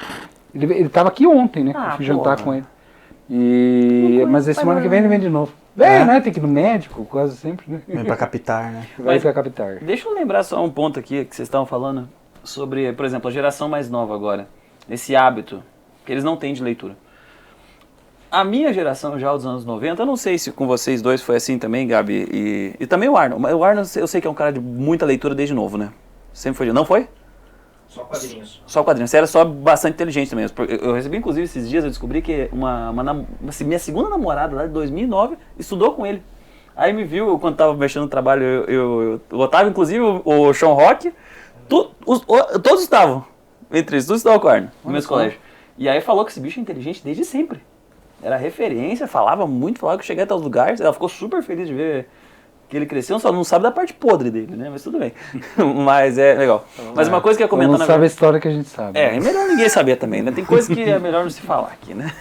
Ele tava aqui ontem, né? Ah, eu fui jantar porra. com ele. Mas essa semana que vem ele vem de novo. É? Né? Tem que ir no médico, quase sempre, né? Vem pra captar, né? Vai Mas- pra capital. Deixa eu lembrar só um ponto aqui que vocês estavam falando sobre, por exemplo, a geração mais nova agora. Esse hábito que eles não têm de leitura. A minha geração, já dos anos 90, eu não sei se com vocês dois foi assim também, Gabi, e também o Arno. O Arno eu sei que é um cara de muita leitura desde novo, né? Sempre foi. Não foi? Só quadrinhos. Só quadrinhos. Você era só bastante inteligente também. Eu recebi, inclusive, esses dias, eu descobri que minha segunda namorada lá de 2009 estudou com ele. Aí me viu, quando tava mexendo no trabalho, o Otávio, inclusive, o Sean Rock, todos estavam. Entre eles, todos estavam com o Arno, no mesmo colégio. E aí falou que esse bicho é inteligente desde sempre. Era referência, falava que cheguei até os lugares. Ela ficou super feliz de ver que ele cresceu, só não sabe da parte podre dele, né? Mas tudo bem. Mas é legal. Mas uma coisa que eu ia comentar... Não sabe a história que a gente sabe. É melhor ninguém saber também, né? Tem coisa que é melhor não se falar aqui, né?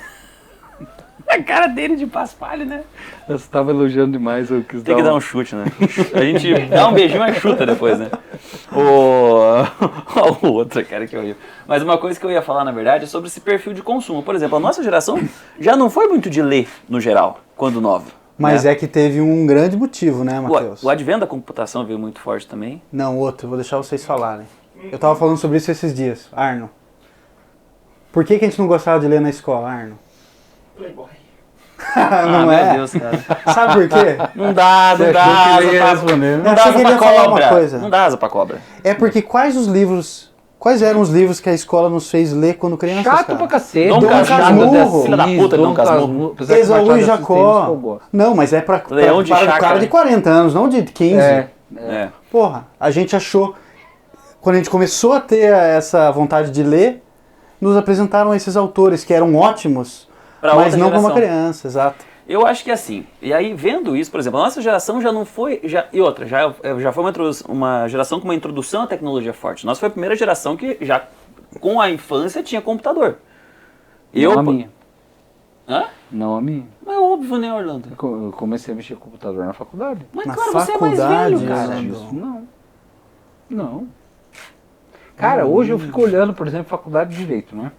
A cara dele de paspalho, né? Você estava elogiando demais, eu quis Tem que dar um chute, né? A gente dá um beijinho e chuta depois, né? O outro, cara, que horrível. Mas uma coisa que eu ia falar, na verdade, é sobre esse perfil de consumo. Por exemplo, a nossa geração já não foi muito de ler, no geral, quando nova. Mas né? é que teve um grande motivo, né, Matheus? O advento da computação veio muito forte também. Não, outro, vou deixar vocês falarem. Eu tava falando sobre isso esses dias, Arno. Por que a gente não gostava de ler na escola, Arno? Playboy. Não meu é? Deus, cara. Sabe por quê? Não dá Você achou asa que ele ia pra... responder, né? Não Eu dá achei asa que ele pra ia falar uma cobra. coisa. Não dá asa pra cobra. É porque quais eram os livros que a escola nos fez ler quando crianças, Chato cara? pra cacete. Dom Casmurro. Filha da puta, Dom Casmurro. Esaú e Jacó. Não, mas é pra Leão de para o chácara. cara de 40 anos, não de 15. É. Porra, a gente achou... Quando a gente começou a ter essa vontade de ler, nos apresentaram esses autores que eram ótimos, Pra mas outra não para uma geração. criança, exato. Eu acho que é assim. E aí, vendo isso, por exemplo, a nossa geração já não foi... Já foi uma geração com uma introdução à tecnologia forte. Nós foi a primeira geração que já, com a infância, tinha computador. Não a minha. Hã? Não a minha. Mas é óbvio, né, Orlando? Eu comecei a mexer com computador na faculdade. Mas Na claro, você é mais faculdade, velho, cara. Orlando. Não. Cara, hoje eu fico olhando, por exemplo, faculdade de Direito, né?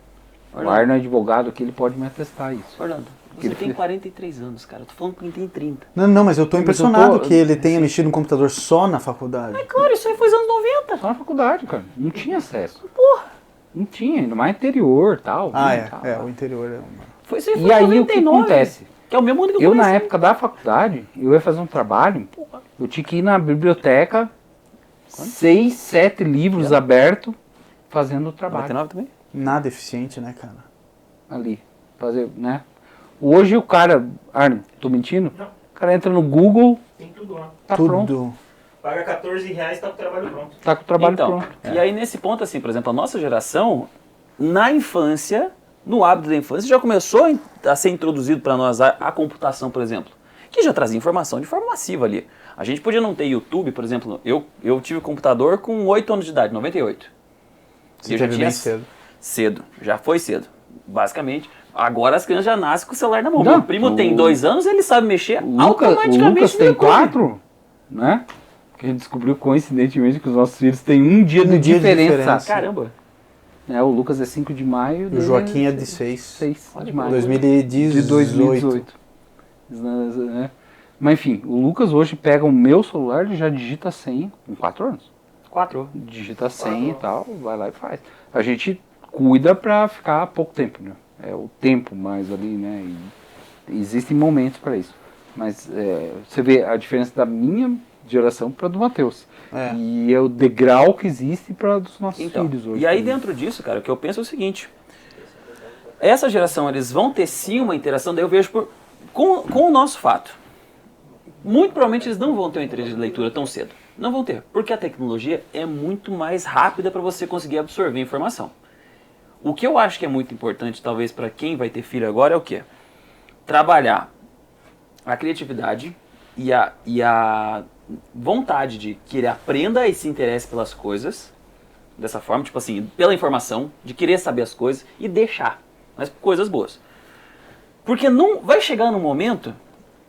O Arno é advogado aqui, ele pode me atestar isso. Orlando, você Ele tem fez- 43 anos, cara. Eu tô falando que ele tem 30. Não, mas eu tô Mas impressionado eu tô- que ele tenha mexido no computador só na faculdade. Claro, isso aí foi os anos 90. Só na faculdade, cara. Não tinha acesso. Porra! Não tinha, ainda mais interior tal. Ah, tal. o interior é uma... Foi isso aí, foi E aí o 99, que acontece? Que é o mesmo ano que eu Eu, na comecei. época da faculdade, eu ia fazer um trabalho, eu tinha que ir na biblioteca, 6, 7 livros abertos, fazendo o trabalho 99 também? nada eficiente, né, cara? ali. Fazer, né? Hoje o cara, Arno, tô mentindo? Não. O cara entra no Google, Tem tudo lá. tá Tudo. pronto. Paga R$14 e tá com o trabalho pronto. Tá com o trabalho Então, pronto. e aí nesse ponto, assim, por exemplo, a nossa geração, na infância, no hábito da infância, já começou a ser introduzido para nós a computação, por exemplo, que já trazia informação de forma massiva ali. A gente podia não ter YouTube, por exemplo, eu tive computador com 8 anos de idade, 98. Você eu já teve tinha bem cedo. Cedo, já foi cedo, basicamente. Agora as crianças já nascem com o celular na mão. Não, Meu primo tem 2 anos, ele sabe mexer O automaticamente. Lucas no tem YouTube. 4, né? Que a gente descobriu coincidentemente que os nossos filhos têm um dia de diferença. Caramba. O Lucas é 5 de maio. O Joaquim é de 6. 6 de maio. 2018. De 2018. Né? Mas enfim, o Lucas hoje pega o meu celular e já digita a senha com 4 anos. 4. Digita a senha e tal, vai lá e faz. A gente cuida pra ficar pouco tempo, né? É o tempo mais ali, né? E existem momentos para isso. Mas você vê a diferença da minha geração para do Matheus. E é o degrau que existe para dos nossos filhos hoje. E aí dentro disso, cara, o que eu penso é o seguinte. Essa geração, eles vão ter sim uma interação, daí eu vejo com o nosso fato. Muito provavelmente eles não vão ter um interesse de leitura tão cedo. Não vão ter, porque a tecnologia é muito mais rápida para você conseguir absorver informação. O que eu acho que é muito importante, talvez, para quem vai ter filho agora é o quê? Trabalhar a criatividade e a vontade de que ele aprenda e se interesse pelas coisas, dessa forma, tipo assim, pela informação, de querer saber as coisas e deixar, mas coisas boas. Porque não vai chegar num momento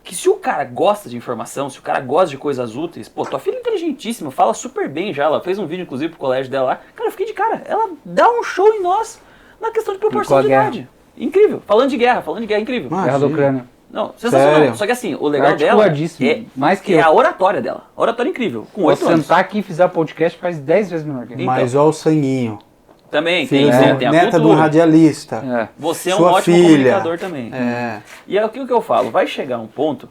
que se o cara gosta de informação, se o cara gosta de coisas úteis, pô, tua filha é inteligentíssima, fala super bem já, ela fez um vídeo inclusive pro colégio dela lá, cara, eu fiquei de cara, ela dá um show em nós na questão de proporção de idade. Incrível, falando de guerra, incrível. Guerra da Ucrânia. Não, sensacional. Só que assim, o legal dela é a oratória dela. A oratória incrível, com 8 anos. sentar aqui e fizer podcast faz 10 vezes menor que ele. Mas olha o sanguinho. Também, tem a neta de um radialista. Você é um Sua ótimo filha. comunicador também. É. E é aquilo que eu falo, vai chegar um ponto,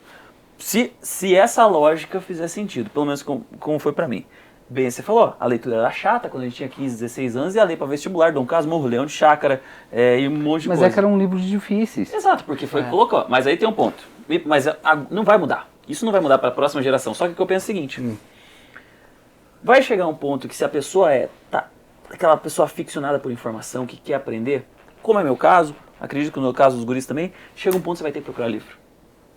se essa lógica fizer sentido, pelo menos como foi pra mim. Bem, você falou, a leitura era chata quando a gente tinha 15, 16 anos, e a ler para vestibular, Dom Casmurro, Leão de Chácara, e um monte de coisa. Mas é que eram livros difíceis. Exato, porque foi colocou. Mas aí tem um ponto. Mas não vai mudar. Isso não vai mudar para a próxima geração. Só que o que eu penso é o seguinte. Vai chegar um ponto que se a pessoa aquela pessoa aficionada por informação, que quer aprender, como é meu caso, acredito que no meu caso dos guris também, chega um ponto que você vai ter que procurar livro.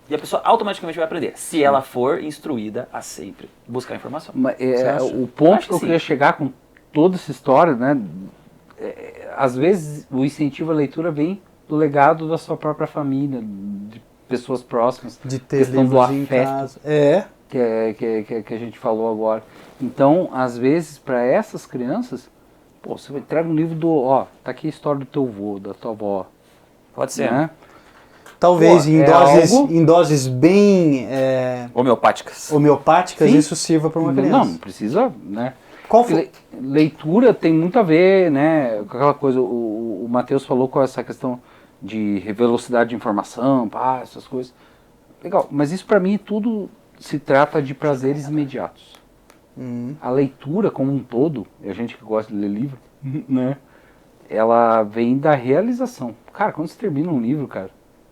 E a pessoa automaticamente vai aprender, se ela for instruída a sempre buscar informação. Mas, o ponto que eu queria chegar com toda essa história, né? Às vezes o incentivo à leitura vem do legado da sua própria família, de pessoas próximas, de ter questão do afeto, em casa. Que a gente falou agora. Então, às vezes, para essas crianças, pô, você entrega um livro tá aqui a história do teu avô, da tua avó. Pode ser. Né? Talvez em doses bem homeopáticas, Sim. isso sirva para uma criança. Não precisa, né? Leitura tem muito a ver, né, com aquela coisa, o Matheus falou com essa questão de velocidade de informação, essas coisas. Legal, mas isso para mim tudo se trata de prazeres imediatos. A leitura como um todo, e a gente que gosta de ler livro, né, ela vem da realização. Cara, quando você termina um livro,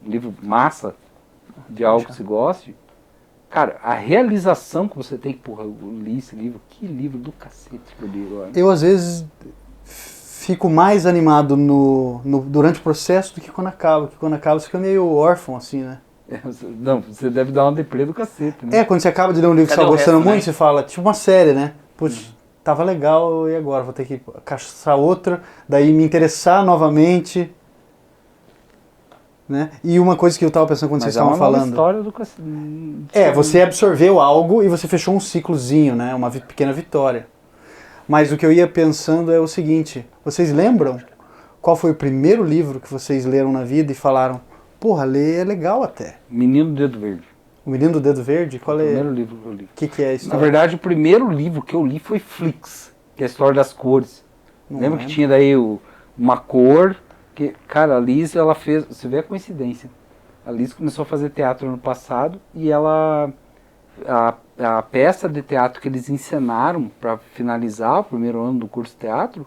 um livro massa, de algo que você goste, cara, a realização que você tem, porra, eu li esse livro, que livro do cacete que eu li agora. Eu, às vezes, fico mais animado durante o processo do que quando acaba. Porque quando acaba, você fica meio órfão, assim, né? Não, você deve dar uma deprê do cacete, né? Quando você acaba de ler um livro que você tá gostando muito, você fala, tipo uma série, né? Puxa, tava legal, e agora? Vou ter que caçar outra, daí me interessar novamente... Né? E uma coisa que eu estava pensando quando vocês estavam falando... História do você absorveu algo e você fechou um ciclozinho, né? Uma pequena vitória. Mas o que eu ia pensando é o seguinte, vocês lembram qual foi o primeiro livro que vocês leram na vida e falaram, porra, ler é legal até? Menino do Dedo Verde. O Menino do Dedo Verde? Qual é? O primeiro livro que eu li. O que é a história? Na verdade, o primeiro livro que eu li foi Flix, que é a história das cores. Lembra que tinha daí uma cor... Que, cara, a Liz, ela fez... Você vê a coincidência. A Liz começou a fazer teatro ano passado e ela... A peça de teatro que eles encenaram para finalizar o primeiro ano do curso de teatro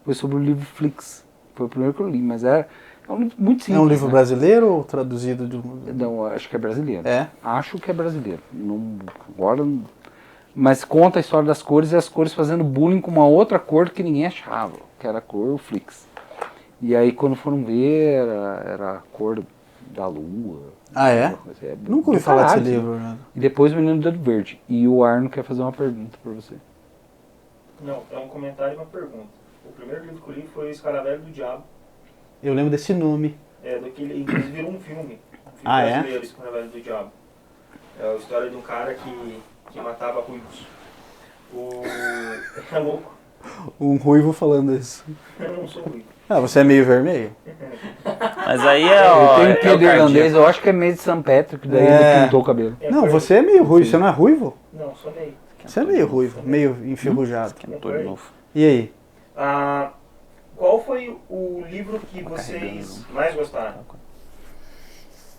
foi sobre o livro Flix. Foi o primeiro que eu li, mas é um livro muito simples. É um livro brasileiro ou traduzido de... Não, acho que é brasileiro. É? Acho que é brasileiro. Agora... Mas conta a história das cores e as cores fazendo bullying com uma outra cor que ninguém achava, que era a cor Flix. E aí quando foram ver, era a cor da lua. Ah, é? Nunca ouvi falar desse livro. Né? E depois o Menino do Dedo Verde. E o Arno quer fazer uma pergunta pra você. Não, é um comentário e uma pergunta. O primeiro livro que eu li foi Escaravelho do Diabo. Eu lembro desse nome. Daquele, inclusive virou um filme. Brasileiro, Escaravelho do Diabo. É a história de um cara que matava ruivos. É louco. Um ruivo falando isso. Eu não sou ruivo. Ah, você é meio vermelho? Mas aí é. Tem um quê irlandês, eu acho que é meio de St. Patrick, daí ele pintou o cabelo. Não, você é meio ruivo, você não é ruivo? Não, sou meio. Você é meio ruivo, meio enferrujado. De novo. E aí? Qual foi o livro que vocês mais gostaram?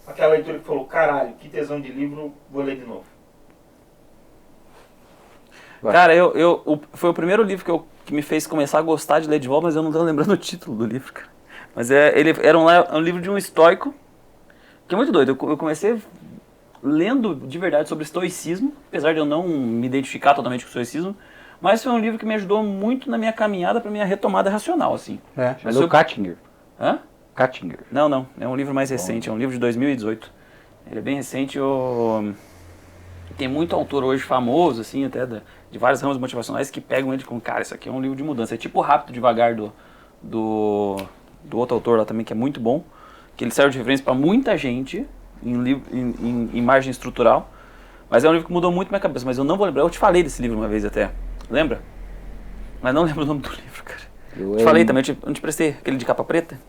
Aquela leitura que falou, caralho, que tesão de livro, vou ler de novo. Cara, foi o primeiro livro que me fez começar a gostar de ler de volta, mas eu não tô lembrando o título do livro, cara. Mas ele era um livro de um estoico, que é muito doido. Eu comecei lendo de verdade sobre estoicismo, apesar de eu não me identificar totalmente com o estoicismo, mas foi um livro que me ajudou muito na minha caminhada para minha retomada racional, assim. Mas o Kattinger. Hã? Kattinger. Não. É um livro mais recente, é um livro de 2018. Ele é bem recente. Tem muito autor hoje famoso, assim, até de vários ramos motivacionais que pegam ele como, cara, isso aqui é um livro de mudança. É tipo Rápido Devagar do outro autor lá também, que é muito bom, que ele serve de referência para muita gente em margem estrutural. Mas é um livro que mudou muito minha cabeça, mas eu não vou lembrar. Eu te falei desse livro uma vez até, lembra? Mas não lembro o nome do livro, cara. Eu te falei também, eu não te prestei aquele de capa preta?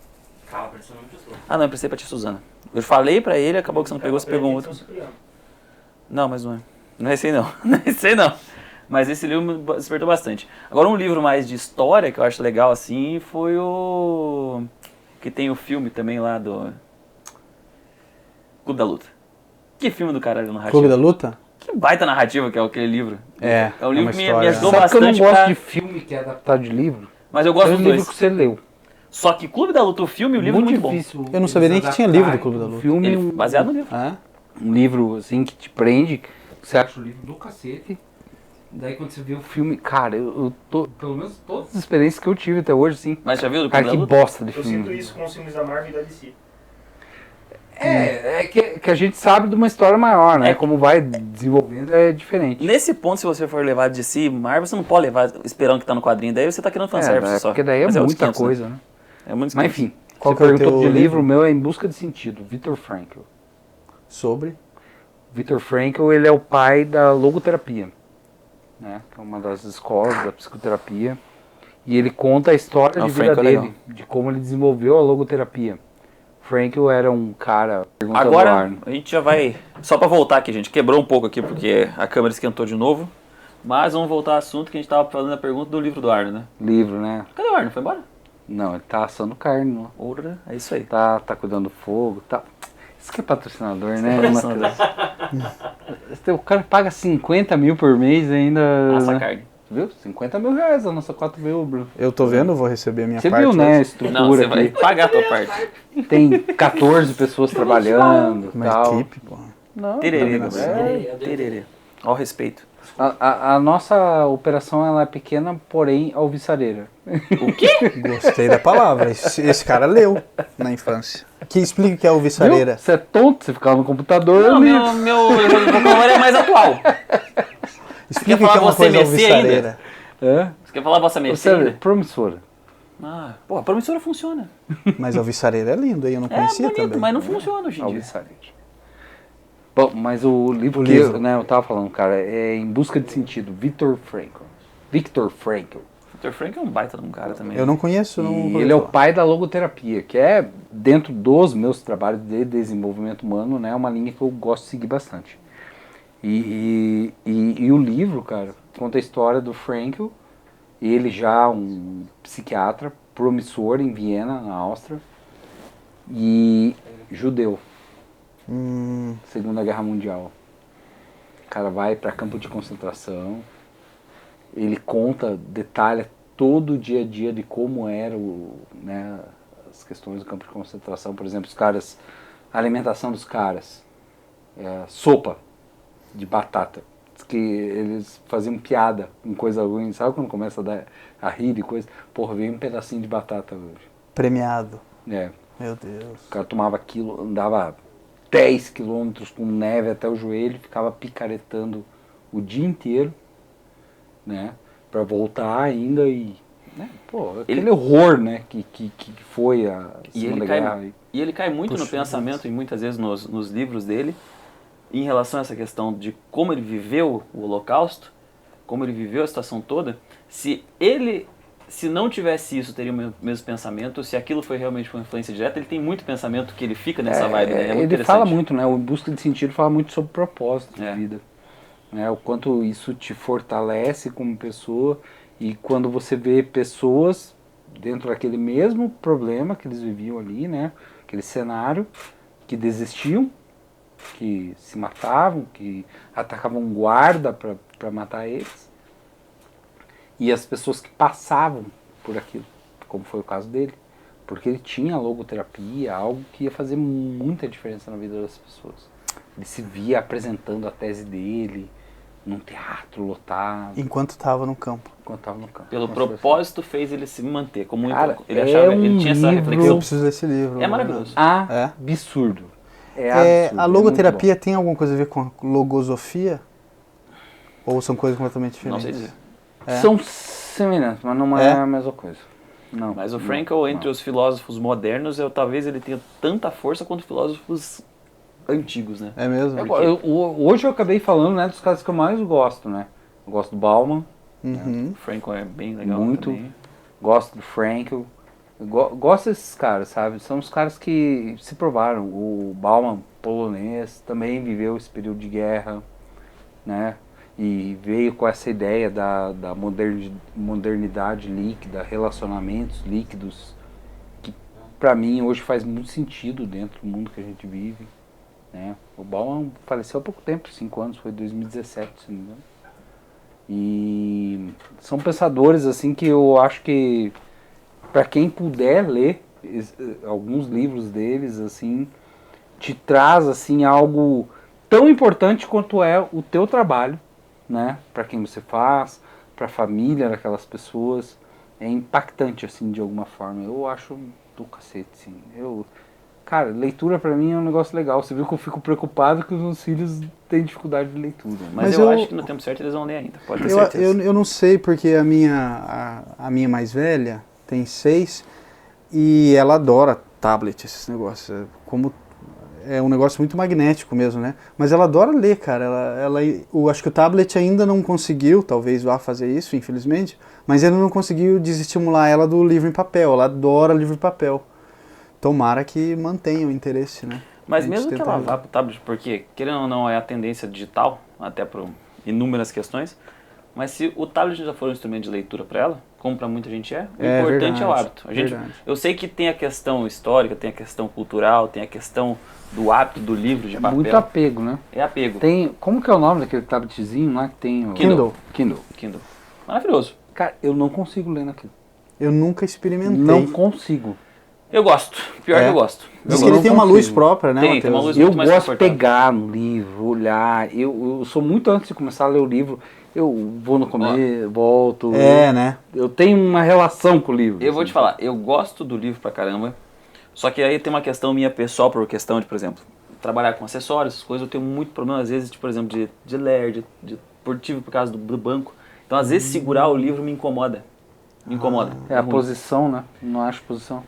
Capa preta você não prestou. Ah, não, eu prestei pra tia Suzana. Eu falei pra ele, acabou que você não pegou, você pegou um outro. Não, mas não é. Não é esse aí não. Não é esse aí não. Mas esse livro me despertou bastante. Agora um livro mais de história que eu acho legal assim foi o... que tem o filme também lá do... Clube da Luta. Que filme do caralho narrativo. Clube da Luta? Que baita narrativa que é aquele livro. É um livro que me ajudou Sabe bastante. Que eu não gosto de filme que é adaptado de livro. Mas eu gosto dos dois. livro que você leu. Só que Clube da Luta, o filme, o livro é muito difícil. Eu não sabia nem que tinha livro do Clube da Luta. Filme baseado no livro. Um livro assim que te prende, você acha o livro do cacete. Daí quando você vê o filme, cara, eu tô, pelo menos todas as experiências que eu tive até hoje, assim. Mas já viu do Clube da Luta? Que bosta de eu filme. Eu sinto isso com os filmes da Marvel e da DC. É que a gente sabe de uma história maior, né? Como vai desenvolvendo é diferente. Nesse ponto, se você for levar de si, Marvel, você não pode levar esperando que tá no quadrinho. Daí você tá querendo fanservice só. Porque daí é muita coisa, né? É muito Mas enfim, qual perguntou de livro meu é Em Busca de Sentido, Viktor Frankl. Sobre? Viktor Frankl, ele é o pai da logoterapia, né? Que é uma das escolas da psicoterapia. E ele conta a história de vida dele, de como ele desenvolveu a logoterapia. Frankl era um cara... Agora, a gente já vai... Só pra voltar aqui, gente. Quebrou um pouco aqui, porque a câmera esquentou de novo. Mas vamos voltar ao assunto que a gente tava fazendo a pergunta do livro do Arno, né? Livro, né? Cadê o Arno? Foi embora? Não, ele tá assando carne. Não. Oura, é isso aí. Tá cuidando do fogo, tá... Isso que é patrocinador, né? O cara paga 50 mil por mês ainda... Assa carne. Viu? 50 mil reais a nossa 4 mil, Bruno. Eu tô vendo, vou receber a minha parte. Você viu, né, a estrutura não, você aqui. vai pagar a tua parte. Tem 14 pessoas trabalhando. Uma tal. equipe, pô. Não, Tererê. Ao respeito. A nossa operação ela é pequena, porém alvissareira. O quê? Gostei da palavra. Esse cara leu na infância. Que explica o que é alvissareira. Você é tonto, você ficava no computador. Não, meu vocabulário é mais atual. Explica o que é uma coisa alvissareira. Você quer falar vossa mercê ainda? Promissora. Ah, pô, a promissora funciona. Mas alvissareira é lindo, aí eu não conhecia bonito, também. Mas não funciona hoje em dia. Bom, mas o livro eu tava falando, cara, é Em Busca de Sentido, Viktor Frankl. Viktor Frankl é um baita de um cara também. Eu não conheço, não. Ele é o pai da logoterapia, que é, dentro dos meus trabalhos de desenvolvimento humano, né, uma linha que eu gosto de seguir bastante. E o livro, cara, conta a história do Frankl, ele já um psiquiatra promissor em Viena, na Áustria, e judeu. Segunda Guerra Mundial. O cara vai para campo de concentração, ele conta, detalha todo o dia a dia de como era as questões do campo de concentração. Por exemplo, a alimentação dos caras, sopa de batata, que eles faziam piada com coisa ruim, sabe quando começa a rir de coisa? Porra, veio um pedacinho de batata hoje. Premiado. É. Meu Deus. O cara tomava aquilo, andava 10 quilômetros com neve até o joelho, ficava picaretando o dia inteiro, né? Pra voltar ainda e... Né, pô, aquele horror, né? Que foi a Segunda Guerra. E ele cai muito no pensamento, e muitas vezes nos livros dele, em relação a essa questão de como ele viveu o Holocausto, como ele viveu a situação toda. Se não tivesse isso, teria o mesmo pensamento. Se aquilo foi realmente uma influência direta, ele tem muito pensamento que ele fica nessa vibe, né? É muito ele fala muito, né? O Em Busca de Sentido fala muito sobre propósito de vida. Né? O quanto isso te fortalece como pessoa, e quando você vê pessoas dentro daquele mesmo problema que eles viviam ali, né? Aquele cenário, que desistiam, que se matavam, que atacavam um guarda para matar eles, e as pessoas que passavam por aquilo, como foi o caso dele, porque ele tinha logoterapia, algo que ia fazer muita diferença na vida das pessoas. Ele se via apresentando a tese dele num teatro lotado. Enquanto estava no campo. Pelo propósito fez ele se manter. Como Cara, ele achava, ele tinha essa reflexão. Eu preciso desse livro. É maravilhoso. Absurdo. Absurdo. A logoterapia tem alguma coisa a ver com a logosofia? Ou são coisas completamente diferentes? Não sei dizer. São semelhantes, mas não é a mesma coisa. Não. Mas o Frankl, entre os filósofos modernos, talvez ele tenha tanta força quanto filósofos antigos, né? É mesmo? Hoje eu acabei falando, né, dos caras que eu mais gosto, né? Eu gosto do Bauman. Uhum. O Frankl é bem legal muito. também. Gosto do Frankl. Gosto desses caras, sabe? São os caras que se provaram. O Bauman, polonês, também viveu esse período de guerra, né? E veio com essa ideia da modernidade líquida, relacionamentos líquidos, que pra mim hoje faz muito sentido dentro do mundo que a gente vive, né? O Bauman faleceu há pouco tempo, 5 anos, foi 2017, se não me engano. E são pensadores assim que eu acho que para quem puder ler alguns livros deles, assim, te traz assim algo tão importante quanto é o teu trabalho, né? Para quem você faz, para a família daquelas pessoas, é impactante assim de alguma forma. Eu acho do cacete, assim. Cara, leitura pra mim é um negócio legal. Você viu que eu fico preocupado que os meus filhos têm dificuldade de leitura. Mas eu acho que no tempo certo eles vão ler ainda, pode ter certeza. Eu não sei, porque a minha mais velha tem 6 e ela adora tablet, esses negócios. É um negócio muito magnético mesmo, né? Mas ela adora ler, cara. Eu acho que o tablet ainda não conseguiu, talvez vá fazer isso, infelizmente, mas ainda não conseguiu desestimular ela do livro em papel. Ela adora livro em papel. Tomara que mantenha o interesse, né? Mas mesmo que ela vá para o tablet, porque, querendo ou não, é a tendência digital, até por inúmeras questões, mas se o tablet já for um instrumento de leitura para ela, como para muita gente o importante é o hábito. Eu sei que tem a questão histórica, tem a questão cultural, tem a questão do hábito do livro de papel. Muito apego, né? É apego. Como que é o nome daquele tabletzinho lá que tem? Kindle. Maravilhoso. Cara, eu não consigo ler naquilo. Eu nunca experimentei. Não consigo. Eu gosto. Pior que eu gosto. Diz que ele tem uma luz própria, né? Tem uma luz eu muito mais gosto de confortável. pegar no livro, olhar. Eu sou muito antes de começar a ler o livro. Eu vou no comer, volto. Né? Eu tenho uma relação com o livro. Eu vou te falar, eu gosto do livro pra caramba. Só que aí tem uma questão minha pessoal, por questão de, por exemplo, trabalhar com acessórios, essas coisas, eu tenho muito problema, às vezes, por exemplo, de ler, por causa do banco. Então, às vezes, segurar o livro me incomoda. É a posição, né? Não acho posição.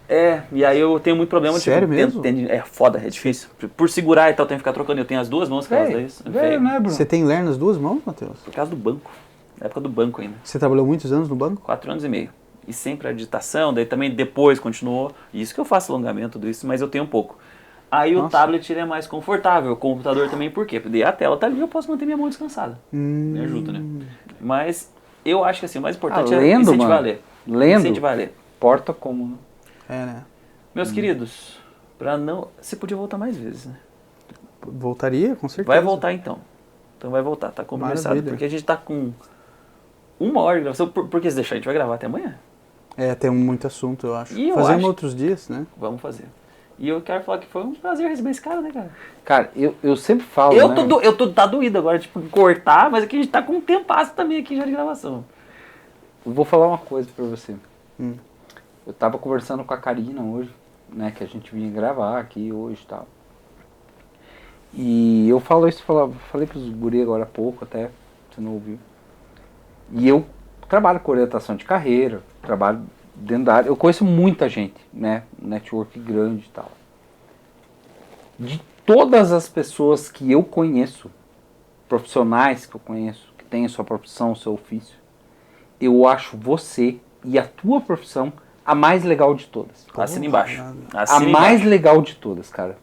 E aí eu tenho muito problema. Sério mesmo? É foda, é difícil. Por segurar e tal, eu tenho que ficar trocando. Eu tenho as duas mãos, aquelas daí. Velho, né, Bruno? Você tem ler nas duas mãos, Matheus? Por causa do banco. Na época do banco ainda. Você trabalhou muitos anos no banco? 4 anos e meio. E sempre a digitação, daí também depois continuou. Isso que eu faço alongamento, tudo isso, mas eu tenho um pouco. Aí o tablet ele é mais confortável, o computador também, por quê? Porque a tela tá ali, eu posso manter minha mão descansada. Me ajuda, né? Mas eu acho que assim, o mais importante é incentivar a ler. Incentivar a ler. Porta como, né? Né? Meus queridos, você podia voltar mais vezes, né? Voltaria, com certeza. Vai voltar então. Então vai voltar, tá conversado. Maravilha. Porque a gente tá com 1 hora de gravação. Por que se deixar? A gente vai gravar até amanhã. Tem muito assunto, eu acho. E eu Fazemos acho- outros dias, né? Vamos fazer. E eu quero falar que foi um prazer receber esse cara, né, cara? Cara, eu sempre falo, Tá doído agora, tipo, em cortar, mas aqui a gente tá com um tempasso também aqui já de gravação. Eu vou falar uma coisa pra você. Eu tava conversando com a Karina hoje, né, que a gente vinha gravar aqui hoje e tal. E eu falei pros guri agora há pouco até, você não ouviu. E eu trabalho com orientação de carreira, trabalho dentro da área. Eu conheço muita gente, né, network grande e tal. De todas as pessoas que eu conheço, profissionais que eu conheço, que têm a sua profissão, o seu ofício, eu acho você e a tua profissão a mais legal de todas. Assina embaixo. Mais legal de todas, cara.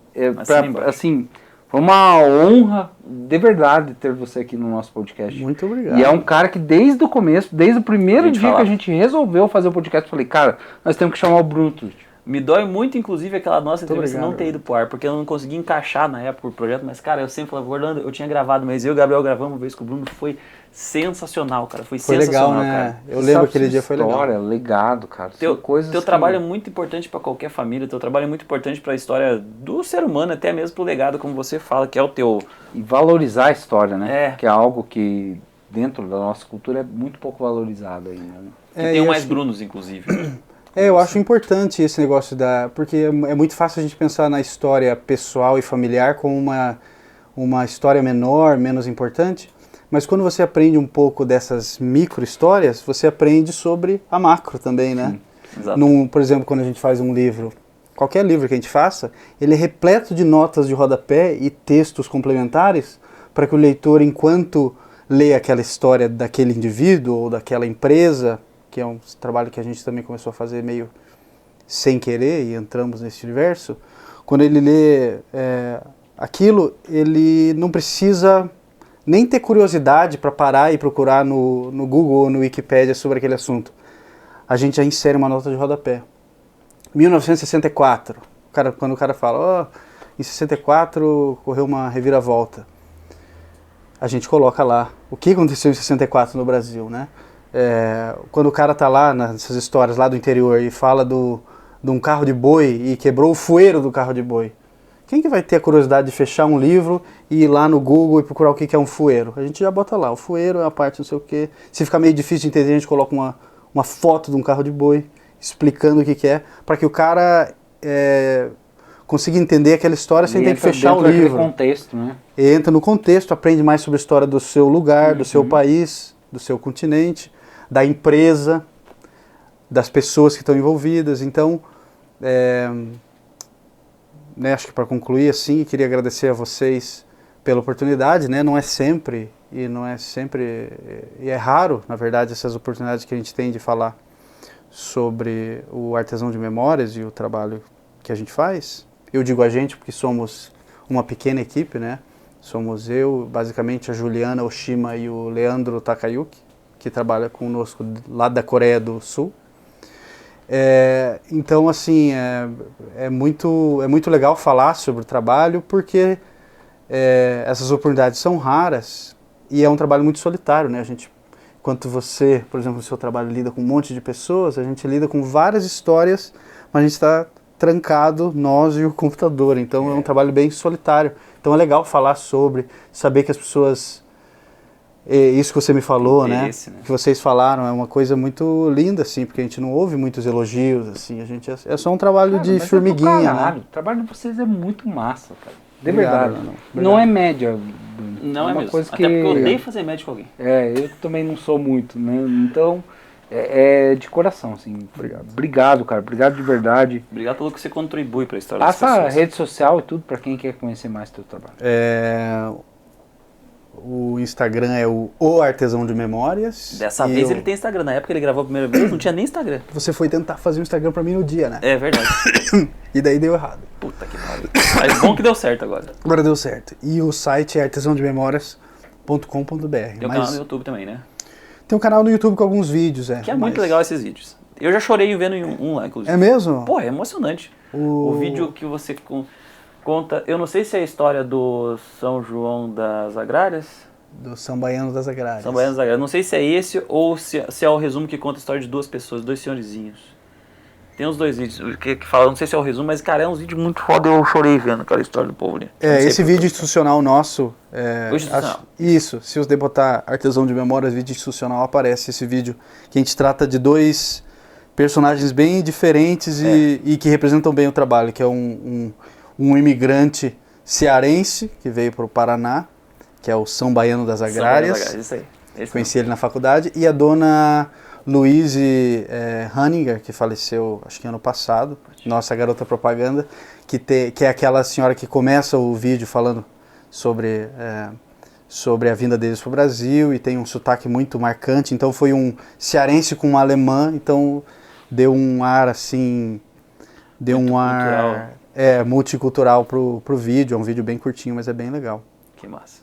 Assim, foi uma honra de verdade ter você aqui no nosso podcast. Muito obrigado. E é um cara que desde o começo, desde o primeiro dia que a gente resolveu fazer o podcast, eu falei, cara, nós temos que chamar o Bruno Tucci. Me dói muito, inclusive, aquela nossa entrevista não ter ido pro ar, porque eu não consegui encaixar na época o projeto, mas, cara, eu sempre falava, Orlando, eu tinha gravado, mas eu e o Gabriel gravamos uma vez com o Bruno, foi sensacional, cara, foi sensacional, legal, né? cara. Eu lembro aquele dia, foi legal. História, legado, cara. Teu trabalho é muito importante pra qualquer família, teu trabalho é muito importante pra história do ser humano, até mesmo pro legado, como você fala, que é o teu... E valorizar a história, né? Que é algo que, dentro da nossa cultura, é muito pouco valorizado ainda, né? Que tem mais Brunos, inclusive. Eu acho importante esse negócio porque é muito fácil a gente pensar na história pessoal e familiar como uma história menor, menos importante, mas quando você aprende um pouco dessas micro histórias, você aprende sobre a macro também, né? Sim, exato. Por exemplo, quando a gente faz um livro, qualquer livro que a gente faça, ele é repleto de notas de rodapé e textos complementares para que o leitor, enquanto lê aquela história daquele indivíduo ou daquela empresa, que é um trabalho que a gente também começou a fazer meio sem querer e entramos nesse universo, quando ele lê aquilo, ele não precisa nem ter curiosidade para parar e procurar no Google ou no Wikipedia sobre aquele assunto. A gente já insere uma nota de rodapé. 1964, quando o cara fala, em 64 ocorreu uma reviravolta, a gente coloca lá o que aconteceu em 64 no Brasil, né? Quando o cara tá lá nessas histórias lá do interior e fala de um carro de boi e quebrou o fueiro do carro de boi, quem que vai ter a curiosidade de fechar um livro e ir lá no Google e procurar o que é um fueiro? A gente já bota lá, o fueiro é a parte não sei o que. Se ficar meio difícil de entender, a gente coloca uma foto de um carro de boi explicando o que é, para que o cara consiga entender aquela história sem ter que fechar o livro. Contexto, né? Entra no contexto, aprende mais sobre a história do seu lugar, do seu país, do seu continente, da empresa, das pessoas que estão envolvidas. Então, acho que para concluir assim, queria agradecer a vocês pela oportunidade, né? Não é sempre, e é raro, na verdade, essas oportunidades que a gente tem de falar sobre o Artesão de Memórias e o trabalho que a gente faz. Eu digo a gente porque somos uma pequena equipe, né? Somos eu, basicamente a Juliana Oshima e o Leandro Takayuki, que trabalha conosco lá da Coreia do Sul. Então, assim, é muito legal falar sobre o trabalho, porque essas oportunidades são raras e é um trabalho muito solitário, né? Enquanto você, por exemplo, no seu trabalho lida com um monte de pessoas, a gente lida com várias histórias, mas a gente está trancado, nós e o computador. Então é um trabalho bem solitário. Então é legal falar sobre, saber que as pessoas... Isso que você me falou, né? Que vocês falaram, é uma coisa muito linda, assim, porque a gente não ouve muitos elogios, assim, a gente é só um trabalho de formiguinha, né? O trabalho de vocês é muito massa, cara. De verdade. Não é média. Não é uma mesmo. Coisa Até porque eu odeio fazer média com alguém. Eu também não sou muito, né? Então, é de coração, assim. Obrigado, cara. Obrigado de verdade. Obrigado pelo que você contribui para a história das pessoas. Passa a rede social e tudo para quem quer conhecer mais do teu trabalho. O Instagram é o Artesão de Memórias. Dessa vez ele tem Instagram. Na época ele gravou a primeira vez, não tinha nem Instagram. Você foi tentar fazer um Instagram pra mim no dia, né? É verdade. E daí deu errado. Puta que pariu. Mas bom que deu certo agora. Agora deu certo. E o site é artesãodememórias.com.br. Tem um canal no YouTube também, né? Tem um canal no YouTube com alguns vídeos, Que é muito legal esses vídeos. Eu já chorei vendo um lá, inclusive. É mesmo? Pô, é emocionante. O vídeo que você... conta, eu não sei se é a história do São João das Agrárias. Do São Baiano das Agrárias. São Baiano das Agrárias. Não sei se é esse ou se é o resumo que conta a história de duas pessoas, dois senhorzinhos. Tem os 2 vídeos que falam, não sei se é o resumo, mas, cara, é uns vídeos muito foda, eu chorei vendo aquela história do povo ali. Esse vídeo institucional nosso... institucional. Isso, se você botar Artesão de Memórias, vídeo institucional, aparece esse vídeo que a gente trata de 2 personagens bem diferentes e que representam bem o trabalho, que é um imigrante cearense que veio para o Paraná, que é o São Baiano das Agrárias. Isso aí. Conheci ele na faculdade. E a dona Louise Hanninger, que faleceu acho que ano passado, nossa garota propaganda, que é aquela senhora que começa o vídeo falando sobre a vinda deles para o Brasil e tem um sotaque muito marcante. Então foi um cearense com uma alemã, então deu um ar assim, multicultural pro vídeo. É um vídeo bem curtinho, mas é bem legal. Que massa.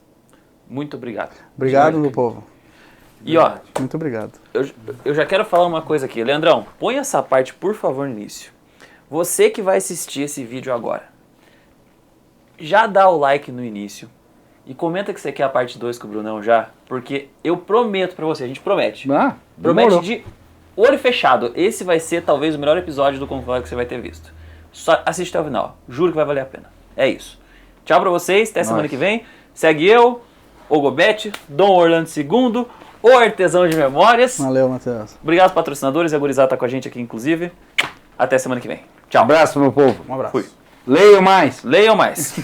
Muito obrigado. Obrigado, meu povo. E ó, muito obrigado. Eu já quero falar uma coisa aqui. Leandrão, põe essa parte, por favor, no início. Você que vai assistir esse vídeo agora, já dá o like no início e comenta que você quer a parte 2 com o Brunão já, porque eu prometo pra você, a gente promete. Promete de olho fechado. Esse vai ser talvez o melhor episódio do Convoy que você vai ter visto. Só assiste até o final. Juro que vai valer a pena. É isso. Tchau pra vocês, até semana que vem. Segue eu, o Gobete, Dom Orlando II, o Artesão de Memórias. Valeu, Matheus. Obrigado, patrocinadores. A gurizada tá com a gente aqui, inclusive. Até semana que vem. Tchau. Um abraço, meu povo. Um abraço. Fui. Leiam mais. Leiam mais.